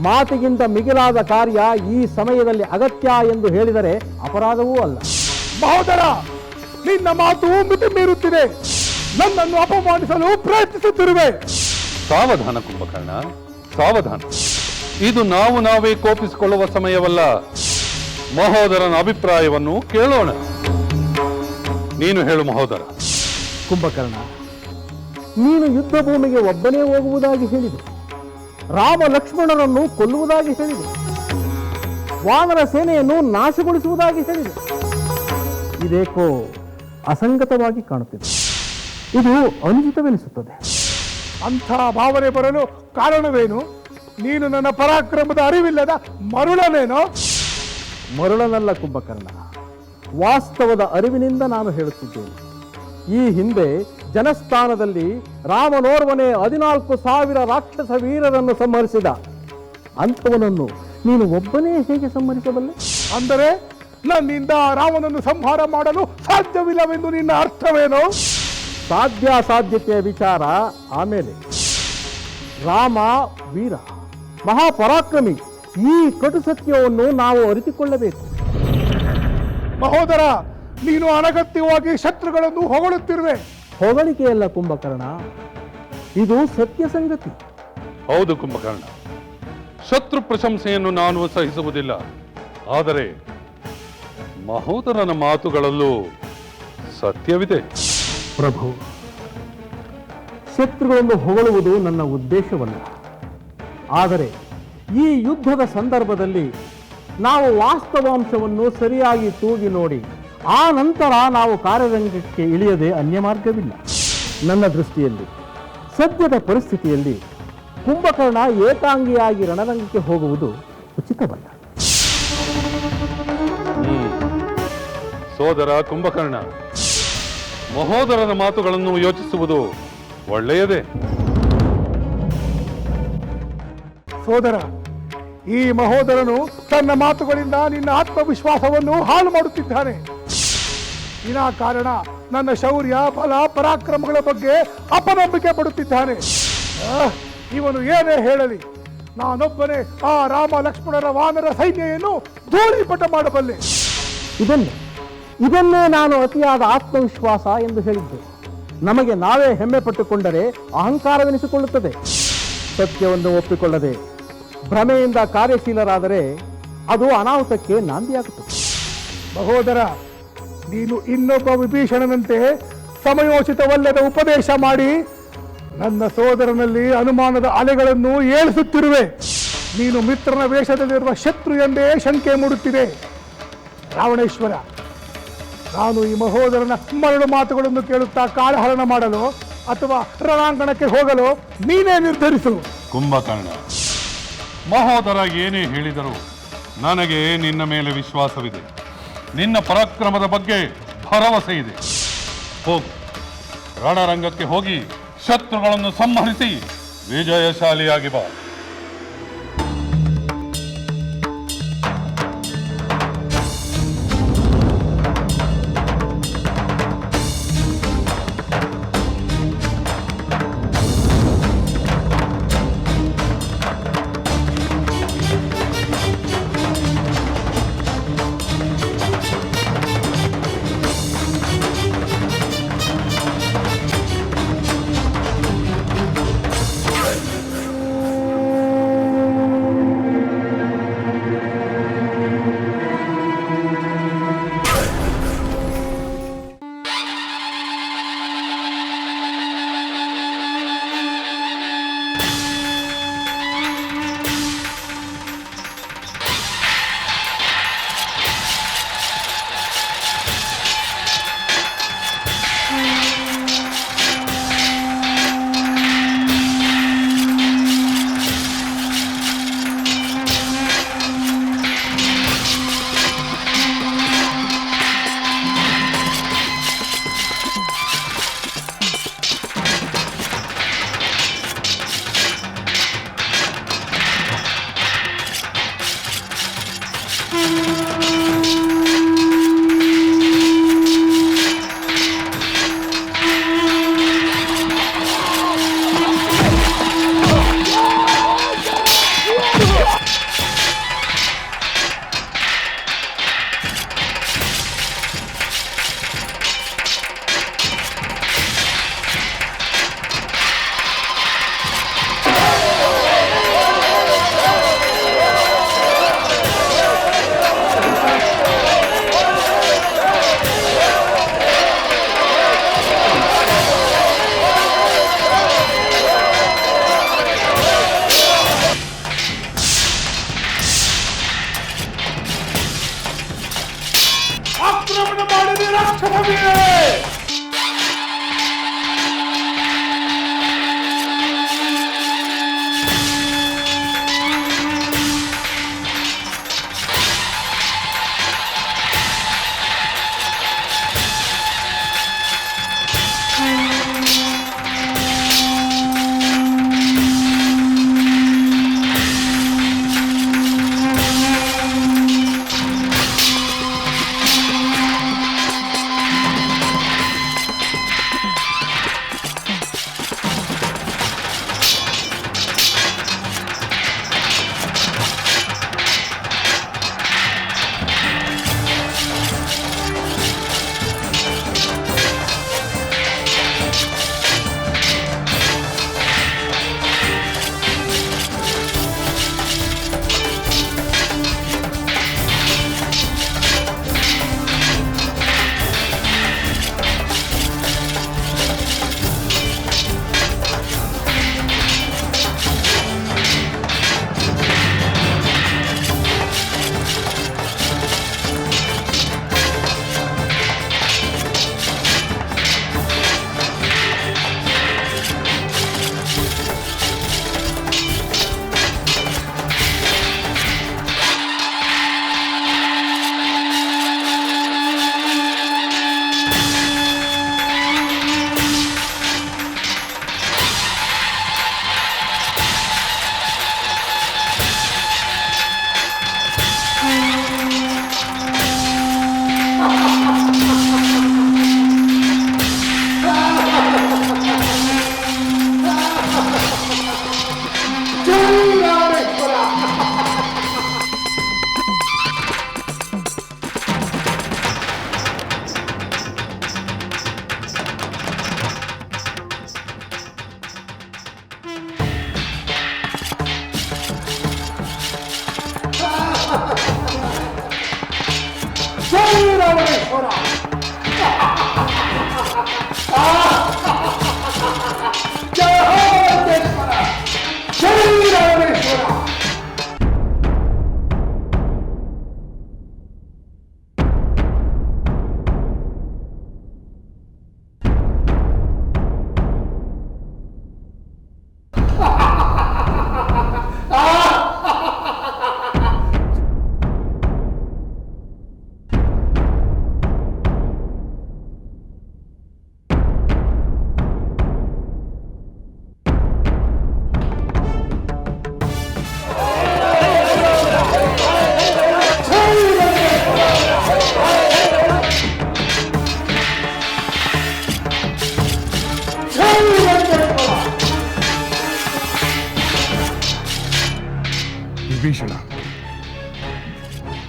ಮಾತಿಗಿಂತ ಮಿಗಿಲಾದ ಕಾರ್ಯ ಈ ಸಮಯದಲ್ಲಿ ಅಗತ್ಯ ಎಂದು ಹೇಳಿದರೆ ಅಪರಾಧವೂ ಅಲ್ಲ. ಮಹೋದರ, ನಿನ್ನ ಮಾತು ಮಿತಿ ಮೀರುತ್ತಿದೆ. ನನ್ನನ್ನು ಅಪಮಾನಿಸಲು ಪ್ರಯತ್ನಿಸುತ್ತಿರುವೆ. ಸಾವಧಾನ ಕುಂಭಕರ್ಣ, ಸಾವಧಾನ. ಇದು ನಾವೇ ಕೋಪಿಸಿಕೊಳ್ಳುವ ಸಮಯವಲ್ಲ. ಮಹೋದರನ ಅಭಿಪ್ರಾಯವನ್ನು ಕೇಳೋಣ. ನೀನು ಹೇಳು ಮಹೋದರ. ಕುಂಭಕರ್ಣ, ನೀನು ಯುದ್ಧ ಭೂಮಿಗೆ ಒಬ್ಬನೇ ಹೋಗುವುದಾಗಿ ಹೇಳಿದೆ. ರಾಮ ಲಕ್ಷ್ಮಣರನ್ನು ಕೊಲ್ಲುವುದಾಗಿ ಹೇಳಿದೆ. ವಾನರ ಸೇನೆಯನ್ನು ನಾಶಗೊಳಿಸುವುದಾಗಿ ಹೇಳಿದೆ. ಇದೇಕೋ ಅಸಂಗತವಾಗಿ ಕಾಣುತ್ತಿದೆ. ಇದು ಅನುಚಿತವೆನಿಸುತ್ತದೆ. ಅಂಥ ಭಾವನೆ ಬರಲು ಕಾರಣವೇನು? ನೀನು ನನ್ನ ಪರಾಕ್ರಮದ ಅರಿವಿಲ್ಲದ ಮರುಳನೇನೋ? ಮರುಳನಲ್ಲ ಕುಂಭಕರ್ಣ, ವಾಸ್ತವದ ಅರಿವಿನಿಂದ ನಾನು ಹೇಳುತ್ತಿದ್ದೇನೆ. ಈ ಹಿಂದೆ ಜನಸ್ಥಾನದಲ್ಲಿ ರಾಮನೋರ್ವನೇ 14,000 ರಾಕ್ಷಸ ವೀರರನ್ನು ಸಂಹರಿಸಿದ. ಅಂಥವನನ್ನು ನೀನು ಒಬ್ಬನೇ ಹೇಗೆ ಸಂಹರಿಸಬಲ್ಲೆ? ಅಂದರೆ ನನ್ನಿಂದ ರಾಮನನ್ನು ಸಂಹಾರ ಮಾಡಲು ಸಾಧ್ಯವಿಲ್ಲವೆಂದು ನಿನ್ನ ಅರ್ಥವೇನೋ? ಸಾಧ್ಯಾಸಾಧ್ಯತೆಯ ವಿಚಾರ ಆಮೇಲೆ. ರಾಮ ವೀರ, ಮಹಾಪರಾಕ್ರಮಿ. ಈ ಕಟು ಸತ್ಯವನ್ನು ನಾವು ಅರಿತುಕೊಳ್ಳಬೇಕು. ಮಹೋದರ, ನೀನು ಅನಗತ್ಯವಾಗಿ ಶತ್ರುಗಳನ್ನು ಹೊಗಳುತ್ತಿರುವೆ. ಹೊಗಳಿಕೆಯಲ್ಲ ಕುಂಭಕರ್ಣ, ಇದು ಸತ್ಯ ಸಂಗತಿ. ಹೌದು ಕುಂಭಕರ್ಣ, ಶತ್ರು ಪ್ರಶಂಸೆಯನ್ನು ನಾನು ಸಹಿಸುವುದಿಲ್ಲ. ಆದರೆ ಮಹೋದರನ ಮಾತುಗಳಲ್ಲೂ ಸತ್ಯವಿದೆ. ಪ್ರಭು, ಶತ್ರುಗಳನ್ನು ಹೊಗಳುವುದು ನನ್ನ ಉದ್ದೇಶವಲ್ಲ. ಆದರೆ ಈ ಯುದ್ಧದ ಸಂದರ್ಭದಲ್ಲಿ ನಾವು ವಾಸ್ತವಾಂಶವನ್ನು ಸರಿಯಾಗಿ ತೂಗಿ ನೋಡಿ ಆ ನಂತರ ನಾವು ಕಾರ್ಯರಂಗಕ್ಕೆ ಇಳಿಯದೆ ಅನ್ಯ ಮಾರ್ಗವಿಲ್ಲ. ನನ್ನ ದೃಷ್ಟಿಯಲ್ಲಿ ಸದ್ಯದ ಪರಿಸ್ಥಿತಿಯಲ್ಲಿ ಕುಂಭಕರ್ಣ ಏಕಾಂಗಿಯಾಗಿ ರಣರಂಗಕ್ಕೆ ಹೋಗುವುದು ಉಚಿತವಲ್ಲ. ಸೋದರ ಕುಂಭಕರ್ಣ, ಮಹೋದರನ ಮಾತುಗಳನ್ನು ಯೋಚಿಸುವುದು ಒಳ್ಳೆಯದೇ. ಸೋದರ, ಈ ಮಹೋದರನು ತನ್ನ ಮಾತುಗಳಿಂದ ನಿನ್ನ ಆತ್ಮವಿಶ್ವಾಸವನ್ನು ಹಾಳು ಮಾಡುತ್ತಿದ್ದಾನೆ. ವಿನಾಕಾರಣ ನನ್ನ ಶೌರ್ಯ, ಬಲ, ಪರಾಕ್ರಮಗಳ ಬಗ್ಗೆ ಅಪನಂಬಿಕೆ ಪಡುತ್ತಿದ್ದಾನೆ. ಇವನು ಏನೇ ಹೇಳಲಿ, ನಾನೊಬ್ಬನೇ ಆ ರಾಮ ಲಕ್ಷ್ಮಣರ ವಾನರ ಸೈನ್ಯವನ್ನು ಧೂಳೀಪಟ ಮಾಡಬಲ್ಲೆ. ಇದನ್ನೇ ನಾನು ಅತಿಯಾದ ಆತ್ಮವಿಶ್ವಾಸ ಎಂದು ಹೇಳಿದ್ದೆ. ನಮಗೆ ನಾವೇ ಹೆಮ್ಮೆ ಪಟ್ಟುಕೊಂಡರೆ ಅಹಂಕಾರವೆನಿಸಿಕೊಳ್ಳುತ್ತದೆ. ಸತ್ಯವನ್ನು ಒಪ್ಪಿಕೊಳ್ಳದೆ ಭ್ರಮೆಯಿಂದ ಕಾರ್ಯಶೀಲರಾದರೆ ಅದು ಅನಾಹುತಕ್ಕೆ ನಾಂದಿಯಾಗುತ್ತದೆ. ಮಹೋದರ, ನೀನು ಇನ್ನೊಬ್ಬ ವಿಭೀಷಣನಂತೆ ಸಮಯೋಚಿತವಲ್ಲದ ಉಪದೇಶ ಮಾಡಿ ನನ್ನ ಸೋದರನಲ್ಲಿ ಅನುಮಾನದ ಅಲೆಗಳನ್ನು ಏಳಿಸುತ್ತಿರುವೆ. ನೀನು ಮಿತ್ರನ ವೇಷದಲ್ಲಿರುವ ಶತ್ರು ಎಂದೇ ಶಂಕೆ ಮೂಡುತ್ತಿದೆ. ರಾವಣೇಶ್ವರ, ನಾನು ಈ ಮಹೋದರನ ಮರಳು ಮಾತುಗಳನ್ನು ಕೇಳುತ್ತಾ ಕಾಲಹರಣ ಮಾಡಲು ಅಥವಾ ರಣಾಂಗಣಕ್ಕೆ ಹೋಗಲು ನೀನೇ ನಿರ್ಧರಿಸು. ಕುಂಭಕರ್ಣ, ಮಹೋದರ ಏನೇ ಹೇಳಿದರೂ ನನಗೆ ನಿನ್ನ ಮೇಲೆ ವಿಶ್ವಾಸವಿದೆ. ನಿನ್ನ ಪರಾಕ್ರಮದ ಬಗ್ಗೆ ಭರವಸೆ ಇದೆ. ಹೋಗು, ರಣರಂಗಕ್ಕೆ ಹೋಗಿ ಶತ್ರುಗಳನ್ನು ಸಂಹರಿಸಿ ವಿಜಯಶಾಲಿಯಾಗಿ ಬಾ.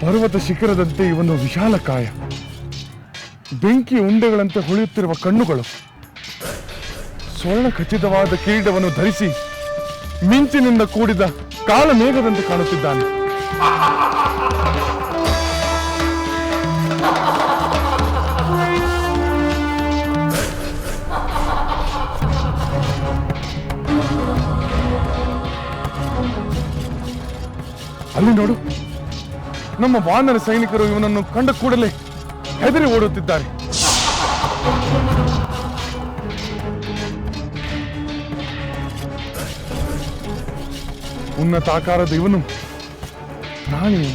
ಪರ್ವತ ಶಿಖರದಂತೆ ಇವನು ವಿಶಾಲಕಾಯ, ಬೆಂಕಿ ಉಂಡೆಗಳಂತೆ ಹೊಳೆಯುತ್ತಿರುವ ಕಣ್ಣುಗಳು, ಸ್ವರ್ಣ ಖಚಿತವಾದ ಕಿರೀಟವನ್ನು ಧರಿಸಿ ಮಿಂಚಿನಿಂದ ಕೂಡಿದ ಕಾಲಮೇಘದಂತೆ ಕಾಣುತ್ತಿದ್ದಾನೆ. ಅಲ್ಲಿ ನೋಡು, ನಮ್ಮ ವಾನರ ಸೈನಿಕರು ಇವನನ್ನು ಕಂಡ ಕೂಡಲೇ ಹೆದರಿ ಓಡುತ್ತಿದ್ದಾರೆ. ಉನ್ನತಾಕಾರದ ಇವನು ಪ್ರಾಣಿಯು,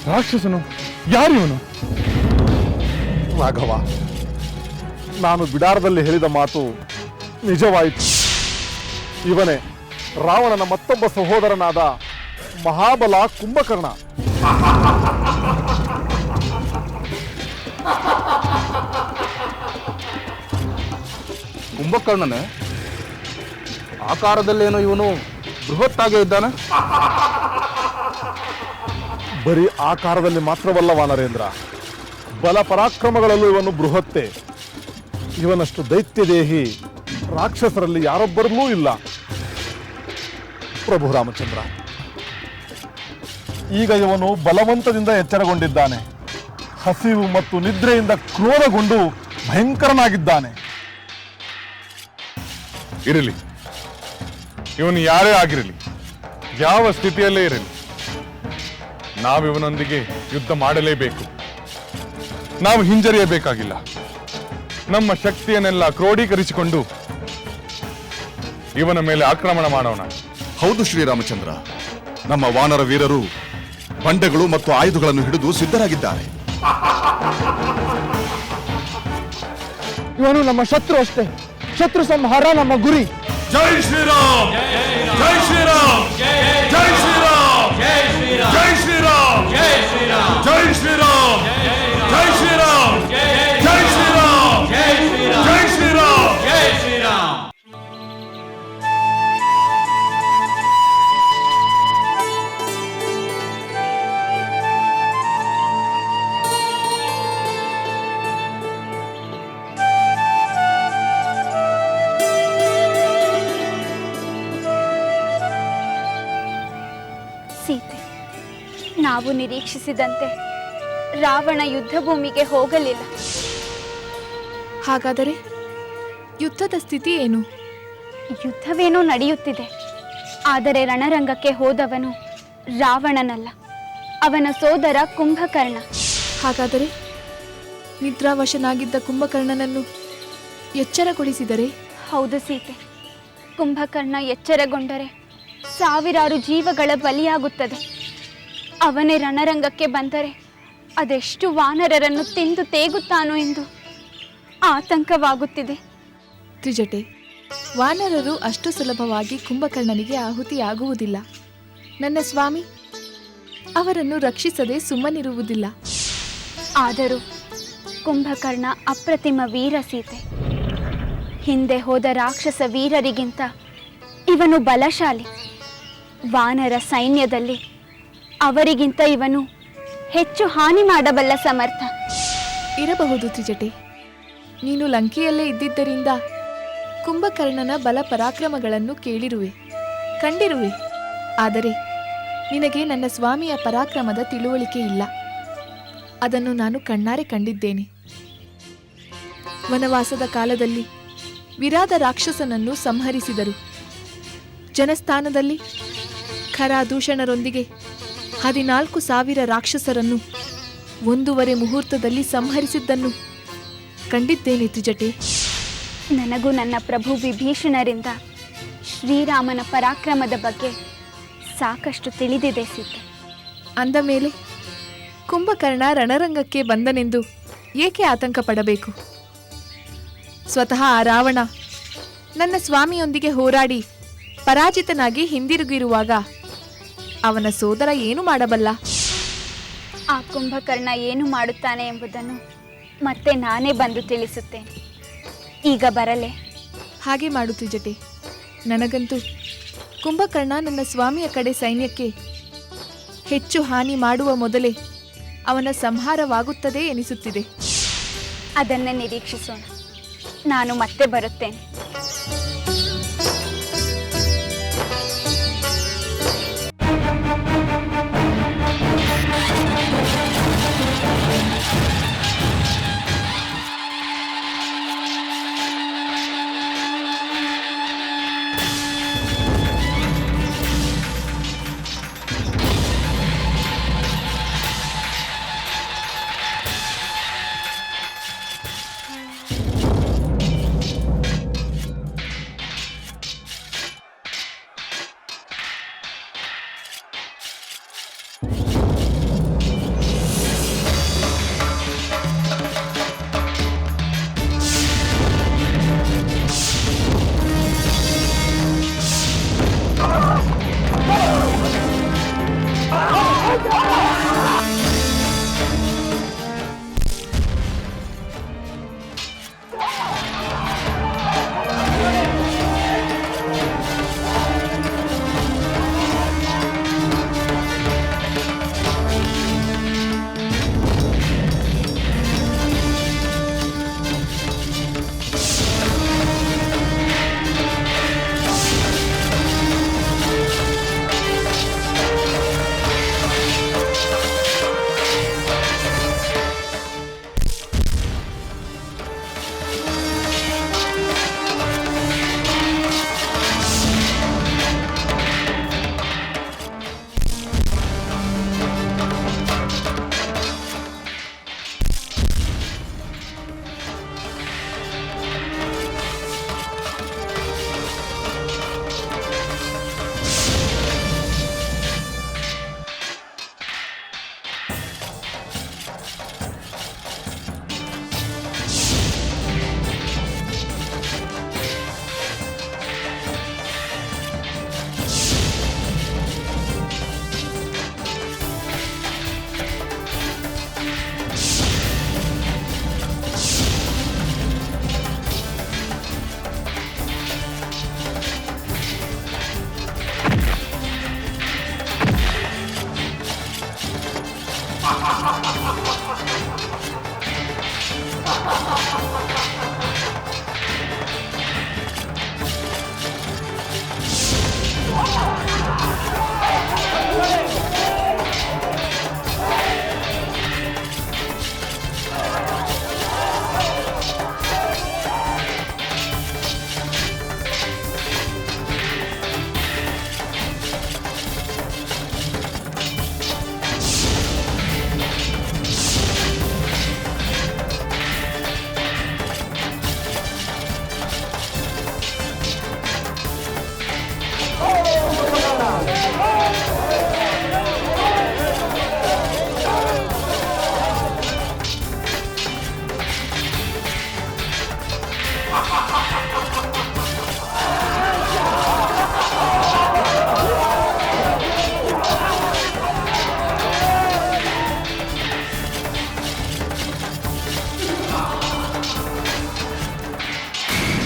ರಾಕ್ಷಸನು, ಯಾರಿವನು? ರಾಘವ, ನಾನು ಬಿಡಾರದಲ್ಲಿ ಹೇಳಿದ ಮಾತು ನಿಜವಾಯಿತು. ಇವನೇ ರಾವಣನ ಮತ್ತೊಬ್ಬ ಸಹೋದರನಾದ ಮಹಾಬಲ ಕುಂಭಕರ್ಣ. ಕುಂಭಕರ್ಣನೇ? ಆಕಾರದಲ್ಲೇನೋ ಇವನು ಬೃಹತ್ತಾಗೇ ಇದ್ದಾನೆ. ಬರೀ ಆಕಾರದಲ್ಲಿ ಮಾತ್ರವಲ್ಲ ವಾನರೇಂದ್ರ, ಬಲ ಪರಾಕ್ರಮಗಳಲ್ಲೂ ಇವನು ಬೃಹತ್ತೆ. ಇವನಷ್ಟು ದೈತ್ಯದೇಹಿ ರಾಕ್ಷಸರಲ್ಲಿ ಯಾರೊಬ್ಬರಲ್ಲೂ ಇಲ್ಲ. ಪ್ರಭು ರಾಮಚಂದ್ರ, ಈಗ ಇವನು ಬಲವಂತದಿಂದ ಎಚ್ಚರಗೊಂಡಿದ್ದಾನೆ. ಹಸಿವು ಮತ್ತು ನಿದ್ರೆಯಿಂದ ಕ್ರೋಧಗೊಂಡು ಭಯಂಕರನಾಗಿದ್ದಾನೆ. ಇರಲಿ, ಇವನು ಯಾರೇ ಆಗಿರಲಿ, ಯಾವ ಸ್ಥಿತಿಯಲ್ಲೇ ಇರಲಿ, ನಾವಿವನೊಂದಿಗೆ ಯುದ್ಧ ಮಾಡಲೇಬೇಕು. ನಾವು ಹಿಂಜರಿಯಬೇಕಾಗಿಲ್ಲ. ನಮ್ಮ ಶಕ್ತಿಯನ್ನೆಲ್ಲ ಕ್ರೋಢೀಕರಿಸಿಕೊಂಡು ಇವನ ಮೇಲೆ ಆಕ್ರಮಣ ಮಾಡೋಣ. ಹೌದು ಶ್ರೀರಾಮಚಂದ್ರ, ನಮ್ಮ ವಾನರ ವೀರರು ಬಂಡೆಗಳು ಮತ್ತು ಆಯುಧಗಳನ್ನು ಹಿಡಿದು ಸಿದ್ಧರಾಗಿದ್ದಾರೆ. ಇವನು ನಮ್ಮ ಶತ್ರು ಅಷ್ಟೇ. ಶತ್ರು ಸಂಹಾರ ನಮ್ಮ ಗುರಿ. ಜೈ ಶ್ರೀರಾಮ್, ಜೈ ಶ್ರೀರಾಮ್, ಜೈ ಶ್ರೀರಾಮ್, ಜೈ ಶ್ರೀರಾಮ್, ಜೈ ಶ್ರೀರಾಮ್, ಜೈ ಶ್ರೀರಾಮ್, ಜೈ ಶ್ರೀರಾಮ್, ಜೈ ಶ್ರೀರಾಮ್, ಜೈ ಶ್ರೀರಾಮ್, ಜೈ ಶ್ರೀರಾಮ್, ಜೈ ಶ್ರೀರಾಮ್. ಸೀತೆ, ನಾವು ನಿರೀಕ್ಷಿಸಿದಂತೆ ರಾವಣ ಯುದ್ಧ ಭೂಮಿಗೆ ಹೋಗಲಿಲ್ಲ. ಹಾಗಾದರೆ ಯುದ್ಧದ ಸ್ಥಿತಿ ಏನು? ಯುದ್ಧವೇನೋ ನಡೆಯುತ್ತಿದೆ. ಆದರೆ ರಣರಂಗಕ್ಕೆ ಹೋದವನು ರಾವಣನಲ್ಲ, ಅವನ ಸೋದರ ಕುಂಭಕರ್ಣ. ಹಾಗಾದರೆ ನಿದ್ರಾವಶನಾಗಿದ್ದ ಕುಂಭಕರ್ಣನನ್ನು ಎಚ್ಚರಗೊಳಿಸಿದರೆ? ಹೌದು ಸೀತೆ, ಕುಂಭಕರ್ಣ ಎಚ್ಚರಗೊಂಡರೆ ಸಾವಿರಾರು ಜೀವಗಳ ಬಲಿಯಾಗುತ್ತದೆ. ಅವನೇ ರಣರಂಗಕ್ಕೆ ಬಂದರೆ ಅದೆಷ್ಟು ವಾನರರನ್ನು ತಿಂದು ತೇಗುತ್ತಾನೋ ಎಂದು ಆತಂಕವಾಗುತ್ತಿದೆ. ತ್ರಿಜಟೆ, ವಾನರರು ಅಷ್ಟು ಸುಲಭವಾಗಿ ಕುಂಭಕರ್ಣನಿಗೆ ಆಹುತಿಯಾಗುವುದಿಲ್ಲ. ನನ್ನ ಸ್ವಾಮಿ ಅವರನ್ನು ರಕ್ಷಿಸದೆ ಸುಮ್ಮನಿರುವುದಿಲ್ಲ. ಆದರೂ ಕುಂಭಕರ್ಣ ಅಪ್ರತಿಮ ವೀರ ಸೀತೆ. ಹಿಂದೆ ಹೋದ ರಾಕ್ಷಸ ವೀರರಿಗಿಂತ ಇವನು ಬಲಶಾಲಿ. ವಾನರ ಸೈನ್ಯದಲ್ಲಿ ಅವರಿಗಿಂತ ಇವನು ಹೆಚ್ಚು ಹಾನಿ ಮಾಡಬಲ್ಲ ಸಮರ್ಥ. ಇರಬಹುದು ತ್ರಿಜಟೆ. ನೀನು ಲಂಕೆಯಲ್ಲೇ ಇದ್ದಿದ್ದರಿಂದ ಕುಂಭಕರ್ಣನ ಬಲ ಪರಾಕ್ರಮಗಳನ್ನು ಕೇಳಿರುವೆ, ಕಂಡಿರುವೆ. ಆದರೆ ನಿನಗೆ ನನ್ನ ಸ್ವಾಮಿಯ ಪರಾಕ್ರಮದ ತಿಳುವಳಿಕೆ ಇಲ್ಲ. ಅದನ್ನು ನಾನು ಕಣ್ಣಾರೆ ಕಂಡಿದ್ದೇನೆ. ವನವಾಸದ ಕಾಲದಲ್ಲಿ ವಿರಾದ ರಾಕ್ಷಸನನ್ನು ಸಂಹರಿಸಿದರು. ಜನಸ್ಥಾನದಲ್ಲಿ ಖರಾದೂಷಣರೊಂದಿಗೆ 14,000 ರಾಕ್ಷಸರನ್ನು 1.5 ಮುಹೂರ್ತದಲ್ಲಿ ಸಂಹರಿಸಿದ್ದನ್ನು ಕಂಡಿದ್ದೇನೆ ತ್ರಿಜಟೆ. ನನಗೂ ನನ್ನ ಪ್ರಭು ವಿಭೀಷಣರಿಂದ ಶ್ರೀರಾಮನ ಪರಾಕ್ರಮದ ಬಗ್ಗೆ ಸಾಕಷ್ಟು ತಿಳಿದಿದೆ ಸೀತೆ. ಅಂದ ಮೇಲೆ ಕುಂಭಕರ್ಣ ರಣರಂಗಕ್ಕೆ ಬಂದನೆಂದು ಏಕೆ ಆತಂಕ ಪಡಬೇಕು? ಸ್ವತಃ ಆ ರಾವಣ ನನ್ನ ಸ್ವಾಮಿಯೊಂದಿಗೆ ಹೋರಾಡಿ ಪರಾಜಿತನಾಗಿ ಹಿಂದಿರುಗಿರುವಾಗ ಅವನ ಸೋದರ ಏನು ಮಾಡಬಲ್ಲ? ಆ ಕುಂಭಕರ್ಣ ಏನು ಮಾಡುತ್ತಾನೆ ಎಂಬುದನ್ನು ಮತ್ತೆ ನಾನೇ ಬಂದು ತಿಳಿಸುತ್ತೇನೆ. ಈಗ ಬರಲೇ? ಹಾಗೆ ಮಾಡು ತ್ರಿಜಟೆ. ನನಗಂತೂ ಕುಂಭಕರ್ಣ ನನ್ನ ಸ್ವಾಮಿಯ ಕಡೆ ಸೈನ್ಯಕ್ಕೆ ಹೆಚ್ಚು ಹಾನಿ ಮಾಡುವ ಮೊದಲೇ ಅವನ ಸಂಹಾರವಾಗುತ್ತದೆ ಎನಿಸುತ್ತಿದೆ. ಅದನ್ನೇ ನಿರೀಕ್ಷಿಸೋಣ. ನಾನು ಮತ್ತೆ ಬರುತ್ತೇನೆ.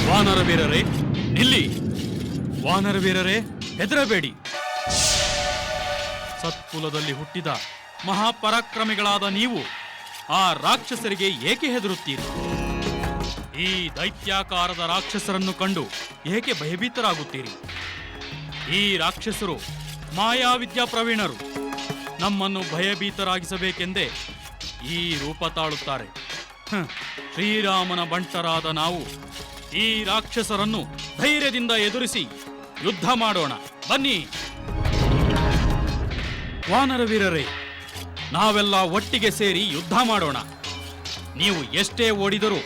ವಾನರವೀರರೇ ನಿಲ್ಲಿ! ವಾನರವೀರರೇ ಹೆದರಬೇಡಿ. ಸತ್ಕುಲದಲ್ಲಿ ಹುಟ್ಟಿದ ಮಹಾಪರಾಕ್ರಮಿಗಳಾದ ನೀವು ಆ ರಾಕ್ಷಸರಿಗೆ ಏಕೆ ಹೆದರುತ್ತೀರಿ? ಈ ದೈತ್ಯಾಕಾರದ ರಾಕ್ಷಸರನ್ನು ಕಂಡು ಏಕೆ ಭಯಭೀತರಾಗುತ್ತೀರಿ? ಈ ರಾಕ್ಷಸರು ಮಾಯಾವಿದ್ಯಾ ಪ್ರವೀಣರು. ನಮ್ಮನ್ನು ಭಯಭೀತರಾಗಿಸಬೇಕೆಂದೇ ಈ ರೂಪ ತಾಳುತ್ತಾರೆ. ಶ್ರೀರಾಮನ ಬಂಟರಾದ ನಾವು ಈ ರಾಕ್ಷಸರನ್ನು ಧೈರ್ಯದಿಂದ ಎದುರಿಸಿ ಯುದ್ಧ ಮಾಡೋಣ. ಬನ್ನಿ ವಾನರವೀರರೇ, ನಾವೆಲ್ಲ ಒಟ್ಟಿಗೆ ಸೇರಿ ಯುದ್ಧ ಮಾಡೋಣ. ನೀವು ಎಷ್ಟೇ ಓಡಿದರೂ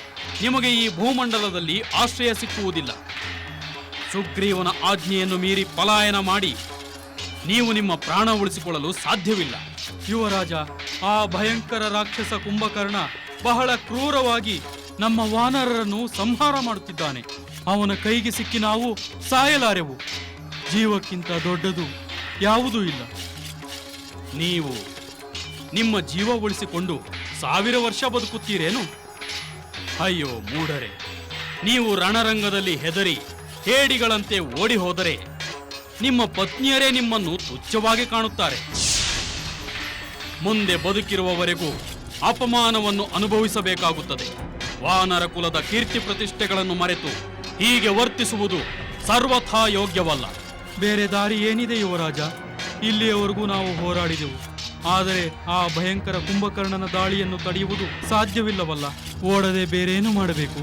ನಿಮಗೆ ಈ ಭೂಮಂಡಲದಲ್ಲಿ ಆಶ್ರಯ ಸಿಕ್ಕುವುದಿಲ್ಲ. ಸುಗ್ರೀವನ ಆಜ್ಞೆಯನ್ನು ಮೀರಿ ಪಲಾಯನ ಮಾಡಿ ನೀವು ನಿಮ್ಮ ಪ್ರಾಣ ಉಳಿಸಿಕೊಳ್ಳಲು ಸಾಧ್ಯವಿಲ್ಲ. ಯುವರಾಜ, ಆ ಭಯಂಕರ ರಾಕ್ಷಸ ಕುಂಭಕರ್ಣ ಬಹಳ ಕ್ರೂರವಾಗಿ ನಮ್ಮ ವಾನರರನ್ನು ಸಂಹಾರ ಮಾಡುತ್ತಿದ್ದಾನೆ. ಅವನ ಕೈಗೆ ಸಿಕ್ಕಿ ನಾವು ಸಾಯಲಾರೆವು. ಜೀವಕ್ಕಿಂತ ದೊಡ್ಡದು ಯಾವುದೂ ಇಲ್ಲ. ನೀವು ನಿಮ್ಮ ಜೀವ ಉಳಿಸಿಕೊಂಡು 1000 ವರ್ಷ ಬದುಕುತ್ತೀರೇನು? ಅಯ್ಯೋ ಮೂಢರೆ, ನೀವು ರಣರಂಗದಲ್ಲಿ ಹೆದರಿ ಹೇಡಿಗಳಂತೆ ಓಡಿ ಹೋದರೆ ನಿಮ್ಮ ಪತ್ನಿಯರೇ ನಿಮ್ಮನ್ನು ತುಚ್ಛವಾಗಿ ಕಾಣುತ್ತಾರೆ. ಮುಂದೆ ಬದುಕಿರುವವರೆಗೂ ಅಪಮಾನವನ್ನು ಅನುಭವಿಸಬೇಕಾಗುತ್ತದೆ. ವಾನರ ಕುಲದ ಕೀರ್ತಿ ಪ್ರತಿಷ್ಠೆಗಳನ್ನು ಮರೆತು ಹೀಗೆ ವರ್ತಿಸುವುದು ಸರ್ವಥಾ ಯೋಗ್ಯವಲ್ಲ. ಬೇರೆ ದಾರಿ ಏನಿದೆ ಯುವರಾಜ? ಇಲ್ಲಿಯವರೆಗೂ ನಾವು ಹೋರಾಡಿದೆವು, ಆದರೆ ಆ ಭಯಂಕರ ಕುಂಭಕರ್ಣನ ದಾಳಿಯನ್ನು ತಡೆಯುವುದು ಸಾಧ್ಯವಿಲ್ಲವಲ್ಲ. ಓಡದೆ ಬೇರೇನು ಮಾಡಬೇಕು?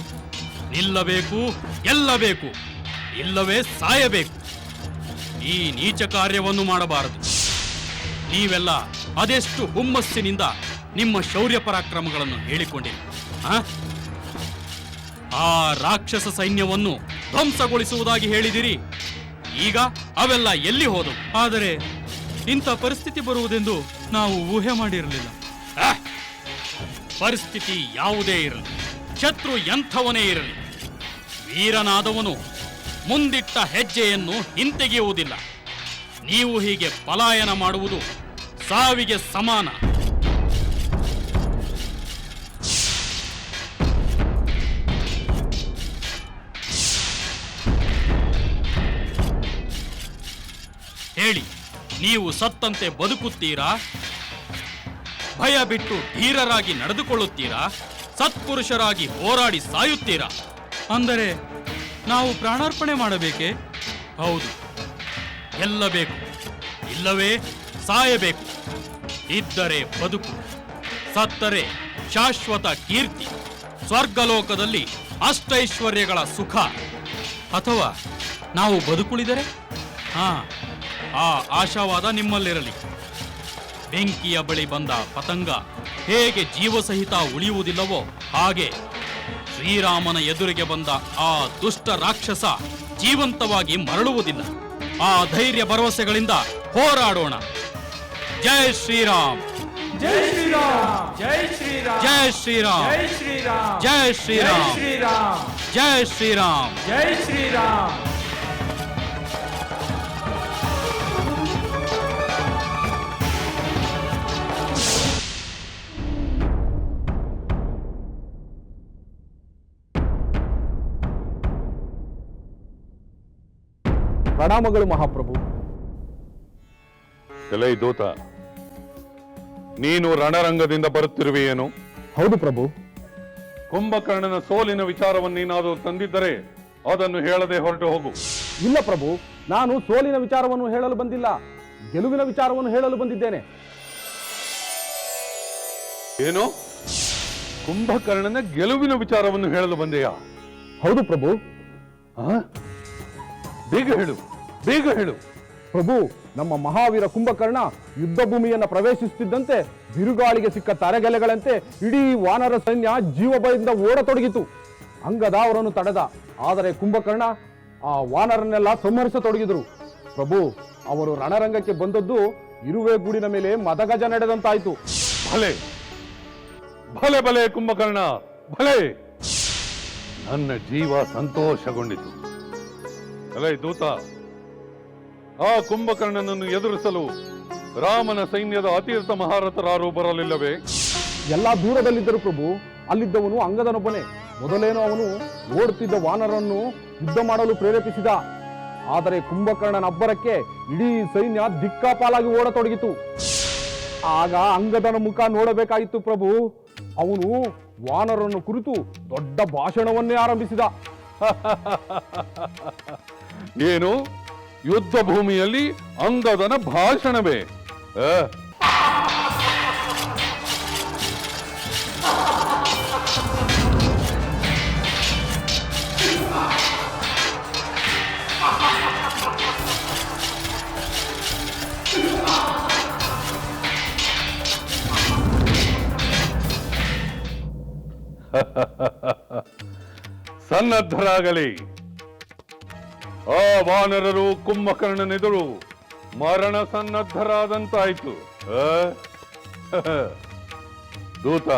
ನಿಲ್ಲಬೇಕು, ಗೆಲ್ಲಬೇಕು, ಇಲ್ಲವೇ ಸಾಯಬೇಕು. ಈ ನೀಚ ಕಾರ್ಯವನ್ನು ಮಾಡಬಾರದು. ನೀವೆಲ್ಲ ಅದೆಷ್ಟು ಹುಮ್ಮಸ್ಸಿನಿಂದ ನಿಮ್ಮ ಶೌರ್ಯ ಪರಾಕ್ರಮಗಳನ್ನು ಹೇಳಿಕೊಂಡಿರಿ. ಆ ರಾಕ್ಷಸ ಸೈನ್ಯವನ್ನು ಧ್ವಂಸಗೊಳಿಸುವುದಾಗಿ ಹೇಳಿದಿರಿ. ಈಗ ಅವೆಲ್ಲ ಎಲ್ಲಿ ಹೋದವು? ಆದರೆ ಇಂಥ ಪರಿಸ್ಥಿತಿ ಬರುವುದೆಂದು ನಾವು ಊಹೆ ಮಾಡಿರಲಿಲ್ಲ. ಪರಿಸ್ಥಿತಿ ಯಾವುದೇ ಇರಲಿ, ಶತ್ರು ಎಂಥವನೇ ಇರಲಿ, ವೀರನಾದವನು ಮುಂದಿಟ್ಟ ಹೆಜ್ಜೆಯನ್ನು ಹಿಂತೆಗೆಯುವುದಿಲ್ಲ. ನೀವು ಹೀಗೆ ಪಲಾಯನ ಮಾಡುವುದು ಸಾವಿಗೆ ಸಮಾನ. ಹೇಳಿ, ನೀವು ಸತ್ತಂತೆ ಬದುಕುತ್ತೀರಾ? ಭಯ ಬಿಟ್ಟು ಧೀರರಾಗಿ ನಡೆದುಕೊಳ್ಳುತ್ತೀರಾ? ಸತ್ಪುರುಷರಾಗಿ ಹೋರಾಡಿ ಸಾಯುತ್ತೀರಾ? ಅಂದರೆ ನಾವು ಪ್ರಾಣಾರ್ಪಣೆ ಮಾಡಬೇಕೇ? ಹೌದು, ಗೆಲ್ಲಬೇಕು, ಇಲ್ಲವೇ ಸಾಯಬೇಕು. ಇದ್ದರೆ ಬದುಕು, ಸತ್ತರೆ ಶಾಶ್ವತ ಕೀರ್ತಿ, ಸ್ವರ್ಗಲೋಕದಲ್ಲಿ ಅಷ್ಟೈಶ್ವರ್ಯಗಳ ಸುಖ. ಅಥವಾ ನಾವು ಬದುಕುಳಿದರೆ ಆ ಆಶಾವಾದ ನಿಮ್ಮಲ್ಲಿರಲಿ. ಬೆಂಕಿಯ ಬಳಿ ಬಂದ ಪತಂಗ ಹೇಗೆ ಜೀವಸಹಿತ ಉಳಿಯುವುದಿಲ್ಲವೋ ಹಾಗೆ ಶ್ರೀರಾಮನ ಎದುರಿಗೆ ಬಂದ ಆ ದುಷ್ಟ ರಾಕ್ಷಸ ಜೀವಂತವಾಗಿ ಮರಳುವುದಿಲ್ಲ. ಆ ಧೈರ್ಯ ಭರವಸೆಗಳಿಂದ ಹೋರಾಡೋಣ. ಜೈ ಶ್ರೀರಾಮ್, ಜೈ ಶ್ರೀರಾಮ್, ಜೈ ಶ್ರೀರಾಮ್, ಜೈ ಶ್ರೀರಾಮ್, ಜೈ ಶ್ರೀರಾಮ್, ಜೈ ಶ್ರೀರಾಮ್, ಜೈ ಶ್ರೀರಾಮ್, ಜೈ ಶ್ರೀರಾಮ್, ಜೈ ಶ್ರೀರಾಮ್. ಪ್ರಣಾಮಗಳು ಮಹಾಪ್ರಭು. ಎಲೈ ದೂತ, ನೀನು ರಣರಂಗದಿಂದ ಬರುತ್ತಿರುವೆಯೇನು? ಹೌದು ಪ್ರಭು. ಕುಂಭಕರ್ಣನ ಸೋಲಿನ ವಿಚಾರವನ್ನೇನಾದರೂ ತಂದಿದ್ದರೆ ಅದನ್ನು ಹೇಳದೆ ಹೊರಟು ಹೋಗು. ಇಲ್ಲ ಪ್ರಭು, ನಾನು ಸೋಲಿನ ವಿಚಾರವನ್ನು ಹೇಳಲು ಬಂದಿಲ್ಲ, ಗೆಲುವಿನ ವಿಚಾರವನ್ನು ಹೇಳಲು ಬಂದಿದ್ದೇನೆ. ಏನು? ಕುಂಭಕರ್ಣನ ಗೆಲುವಿನ ವಿಚಾರವನ್ನು ಹೇಳಲು ಬಂದೆಯಾ? ಹೌದು ಪ್ರಭು. ಬೇಗ ಹೇಳು, ಬೇಗ ಹೇಳು. ಪ್ರಭು, ನಮ್ಮ ಮಹಾವೀರ ಕುಂಭಕರ್ಣ ಯುದ್ಧ ಭೂಮಿಯನ್ನು ಪ್ರವೇಶಿಸುತ್ತಿದ್ದಂತೆ ಬಿರುಗಾಳಿಗೆ ಸಿಕ್ಕ ತರೆಗೆಲೆಗಳಂತೆ ಇಡೀ ವಾನರ ಸೈನ್ಯ ಜೀವಭಯದಿಂದ ಓಡತೊಡಗಿತು. ಅಂಗದ ಅವರನ್ನು ತಡೆದ, ಆದರೆ ಕುಂಭಕರ್ಣ ಆ ವಾನರನ್ನೆಲ್ಲ ಸಂಹರಿಸತೊಡಗಿದರು. ಪ್ರಭು, ಅವರು ರಣರಂಗಕ್ಕೆ ಬಂದದ್ದು ಇರುವೆ ಗೂಡಿನ ಮೇಲೆ ಮದಗಜ ನಡೆದಂತಾಯಿತು. ಭಲೆ ಭಲೆ ಭಲೆ ಕುಂಭಕರ್ಣ, ಭಲೆ. ನನ್ನ ಜೀವ ಸಂತೋಷಗೊಂಡಿತು. ಅಲೈ ದೂತ, ಆ ಕುಂಭಕರ್ಣನನ್ನು ಎದುರಿಸಲು ರಾಮನ ಸೈನ್ಯದ ಅತೀರ್ಥ ಮಹಾರಥರಾರು ಬರಲಿಲ್ಲವೇ? ಎಲ್ಲ ದೂರದಲ್ಲಿದ್ದರು ಪ್ರಭು. ಅಲ್ಲಿದ್ದವನು ಅಂಗದನೊಬ್ಬನೇ. ಮೊದಲೇನೋ ಅವನು ಓಡುತ್ತಿದ್ದ ವಾನರನ್ನು ಯುದ್ಧ ಮಾಡಲು ಪ್ರೇರೇಪಿಸಿದ. ಆದರೆ ಕುಂಭಕರ್ಣನ ಅಬ್ಬರಕ್ಕೆ ಇಡೀ ಸೈನ್ಯ ದಿಕ್ಕಾಪಾಲಾಗಿ ಓಡತೊಡಗಿತು. ಆಗ ಅಂಗದನ ಮುಖ ನೋಡಬೇಕಾಯಿತು ಪ್ರಭು. ಅವನು ವಾನರನ್ನು ಕುರಿತು ದೊಡ್ಡ ಭಾಷಣವನ್ನೇ ಆರಂಭಿಸಿದ. ಏನು? ಯುದ್ಧ ಭೂಮಿಯಲ್ಲಿ ಅಂಗದನ ಭಾಷಣವೇ? ಸನ್ನದ್ಧರಾಗಲಿ. ಆ ವಾನರರು ಕುಂಭಕರ್ಣನೆದುರು ಮರಣ ಸನ್ನದ್ಧರಾದಂತಾಯಿತು. ದೂತ,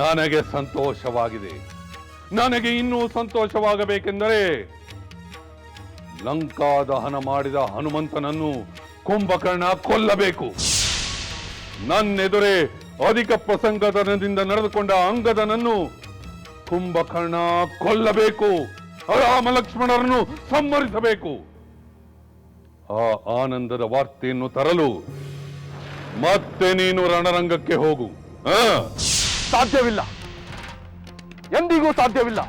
ನನಗೆ ಸಂತೋಷವಾಗಿದೆ. ನನಗೆ ಇನ್ನೂ ಸಂತೋಷವಾಗಬೇಕೆಂದರೆ ಲಂಕಾ ದಹನ ಮಾಡಿದ ಹನುಮಂತನನ್ನು ಕುಂಭಕರ್ಣ ಕೊಲ್ಲಬೇಕು. ನನ್ನೆದುರೇ ಅಧಿಕ ಪ್ರಸಂಗದನದಿಂದ ನಡೆದುಕೊಂಡ ಅಂಗದನನ್ನು ಕುಂಭಕರ್ಣ ಕೊಲ್ಲಬೇಕು. ರಾಮ ಲಕ್ಷ್ಮಣರನ್ನು ಸಂಹರಿಸಬೇಕು. ಆ ಆನಂದದ ವಾರ್ತೆಯನ್ನು ತರಲು ಮತ್ತೆ ನೀನು ರಣರಂಗಕ್ಕೆ ಹೋಗು. ಸಾಧ್ಯವಿಲ್ಲ, ಎಂದಿಗೂ ಸಾಧ್ಯವಿಲ್ಲ.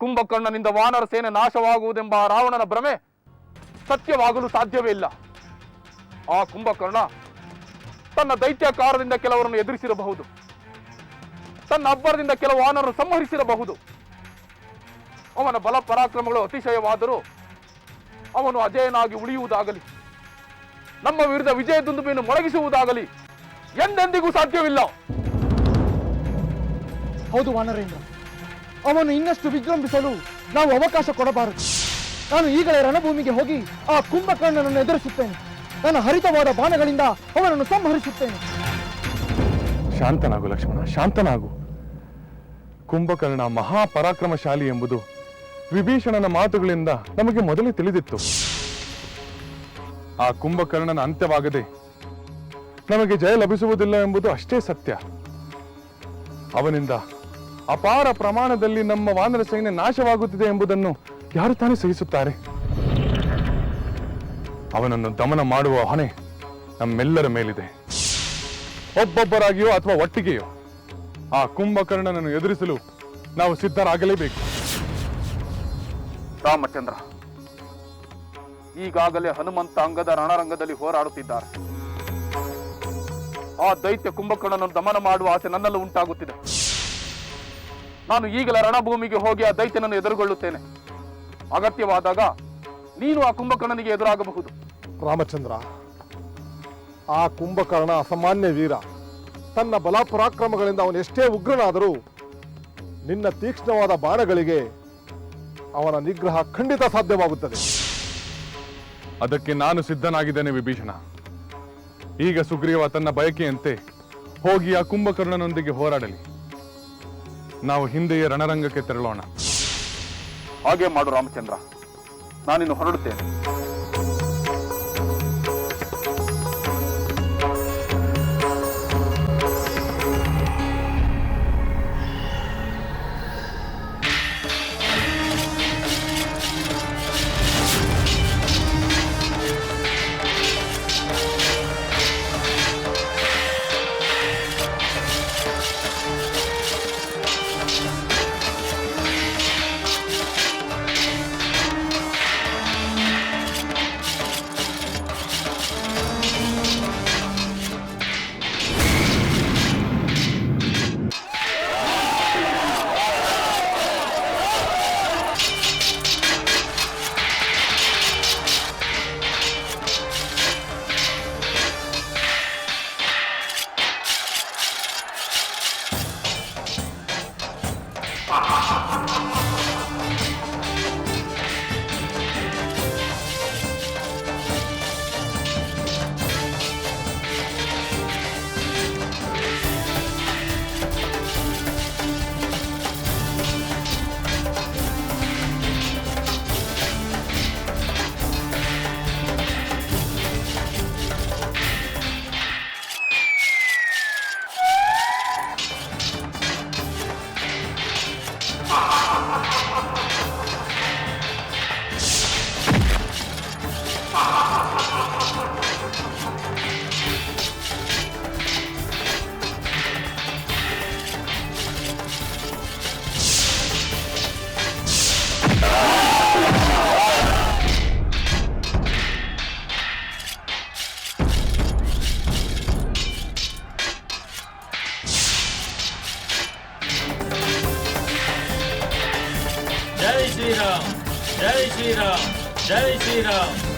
ಕುಂಭಕರ್ಣನಿಂದ ವಾನರ ಸೇನೆ ನಾಶವಾಗುವುದೆಂಬ ರಾವಣನ ಭ್ರಮೆ ಸತ್ಯವಾಗಲು ಸಾಧ್ಯವೇ ಇಲ್ಲ. ಆ ಕುಂಭಕರ್ಣ ತನ್ನ ದೈತ್ಯಾಕಾರದಿಂದ ಕೆಲವರನ್ನು ಎದುರಿಸಿರಬಹುದು, ತನ್ನ ಅಬ್ಬರದಿಂದ ಕೆಲವು ವಾನರನ್ನು ಸಂಹರಿಸಿರಬಹುದು. ಅವನ ಬಲ ಪರಾಕ್ರಮಗಳು ಅತಿಶಯವಾದರೂ ಅವನು ಅಜೇಯನಾಗಿ ಉಳಿಯುವುದಾಗಲಿ, ನಮ್ಮ ವಿರುದ್ಧ ವಿಜಯದುಂದುಬಿಯನ್ನು ಮೊಳಗಿಸುವುದಾಗಲಿ ಎಂದೆಂದಿಗೂ ಸಾಧ್ಯವಿಲ್ಲ. ಹೌದು ವಾನರೇಂದ್ರ, ಅವನು ಇನ್ನಷ್ಟು ವಿಜೃಂಭಿಸಲು ನಾವು ಅವಕಾಶ ಕೊಡಬಾರದು. ನಾನು ಈಗಲೇ ರಣಭೂಮಿಗೆ ಹೋಗಿ ಆ ಕುಂಭಕರ್ಣನನ್ನು ಎದುರಿಸುತ್ತೇನೆ. ನನ್ನ ಹರಿತವಾದ ಬಾಣಗಳಿಂದ ಅವನನ್ನು ಸಂಹರಿಸುತ್ತೇನೆ. ಶಾಂತನಾಗು ಲಕ್ಷ್ಮಣ, ಶಾಂತನಾಗು. ಕುಂಭಕರ್ಣ ಮಹಾಪರಾಕ್ರಮಶಾಲಿ ಎಂಬುದು ವಿಭೀಷಣನ ಮಾತುಗಳಿಂದ ನಮಗೆ ಮೊದಲೇ ತಿಳಿದಿತ್ತು. ಆ ಕುಂಭಕರ್ಣನ ಅಂತ್ಯವಾಗದೆ ನಮಗೆ ಜಯ ಲಭಿಸುವುದಿಲ್ಲ ಎಂಬುದು ಅಷ್ಟೇ ಸತ್ಯ. ಅವನಿಂದ ಅಪಾರ ಪ್ರಮಾಣದಲ್ಲಿ ನಮ್ಮ ವಾನರ ಸೈನ್ಯ ನಾಶವಾಗುತ್ತಿದೆ ಎಂಬುದನ್ನು ಯಾರು ತಾನೇ ಸಹಿಸುತ್ತಾರೆ? ಅವನನ್ನು ದಮನ ಮಾಡುವ ಹೊಣೆ ನಮ್ಮೆಲ್ಲರ ಮೇಲಿದೆ. ಒಬ್ಬೊಬ್ಬರಾಗಿಯೋ ಅಥವಾ ಒಟ್ಟಿಗೆಯೋ ಆ ಕುಂಭಕರ್ಣನನ್ನು ಎದುರಿಸಲು ನಾವು ಸಿದ್ಧರಾಗಲೇಬೇಕು. ರಾಮಚಂದ್ರ, ಈಗಾಗಲೇ ಹನುಮಂತ ಅಂಗದ ರಣರಂಗದಲ್ಲಿ ಹೋರಾಡುತ್ತಿದ್ದಾರೆ. ಆ ದೈತ್ಯ ಕುಂಭಕರ್ಣನನ್ನು ದಮನ ಮಾಡುವ ಆಸೆ ನನ್ನಲ್ಲೂ ಉಂಟಾಗುತ್ತಿದೆ. ನಾನು ಈಗಲೇ ರಣಭೂಮಿಗೆ ಹೋಗಿ ಆ ದೈತ್ಯನನ್ನು ಎದುರುಗೊಳ್ಳುತ್ತೇನೆ. ಅಗತ್ಯವಾದಾಗ ನೀನು ಆ ಕುಂಭಕರ್ಣನಿಗೆ ಎದುರಾಗಬಹುದು. ರಾಮಚಂದ್ರ, ಆ ಕುಂಭಕರ್ಣ ಅಸಾಮಾನ್ಯ ವೀರ. ತನ್ನ ಬಲ ಪರಾಕ್ರಮಗಳಿಂದ ಅವನು ಎಷ್ಟೇ ಉಗ್ರನಾದರೂ ನಿನ್ನ ತೀಕ್ಷ್ಣವಾದ ಬಾಣಗಳಿಗೆ ಅವನ ನಿಗ್ರಹ ಖಂಡಿತ ಸಾಧ್ಯವಾಗುತ್ತದೆ. ಅದಕ್ಕೆ ನಾನು ಸಿದ್ಧನಾಗಿದ್ದೇನೆ ವಿಭೀಷಣ. ಈಗ ಸುಗ್ರೀವ ತನ್ನ ಬಯಕೆಯಂತೆ ಹೋಗಿ ಆ ಕುಂಭಕರ್ಣನೊಂದಿಗೆ ಹೋರಾಡಲಿ. ನಾವು ಹಿಂದೆಯೇ ರಣರಂಗಕ್ಕೆ ತೆರಳೋಣ. ಹಾಗೆ ಮಾಡು ರಾಮಚಂದ್ರ, ನಾನಿನ್ನು ಹೊರಡುತ್ತೇನೆ. जय श्री राम, जय श्री राम, जय श्री राम।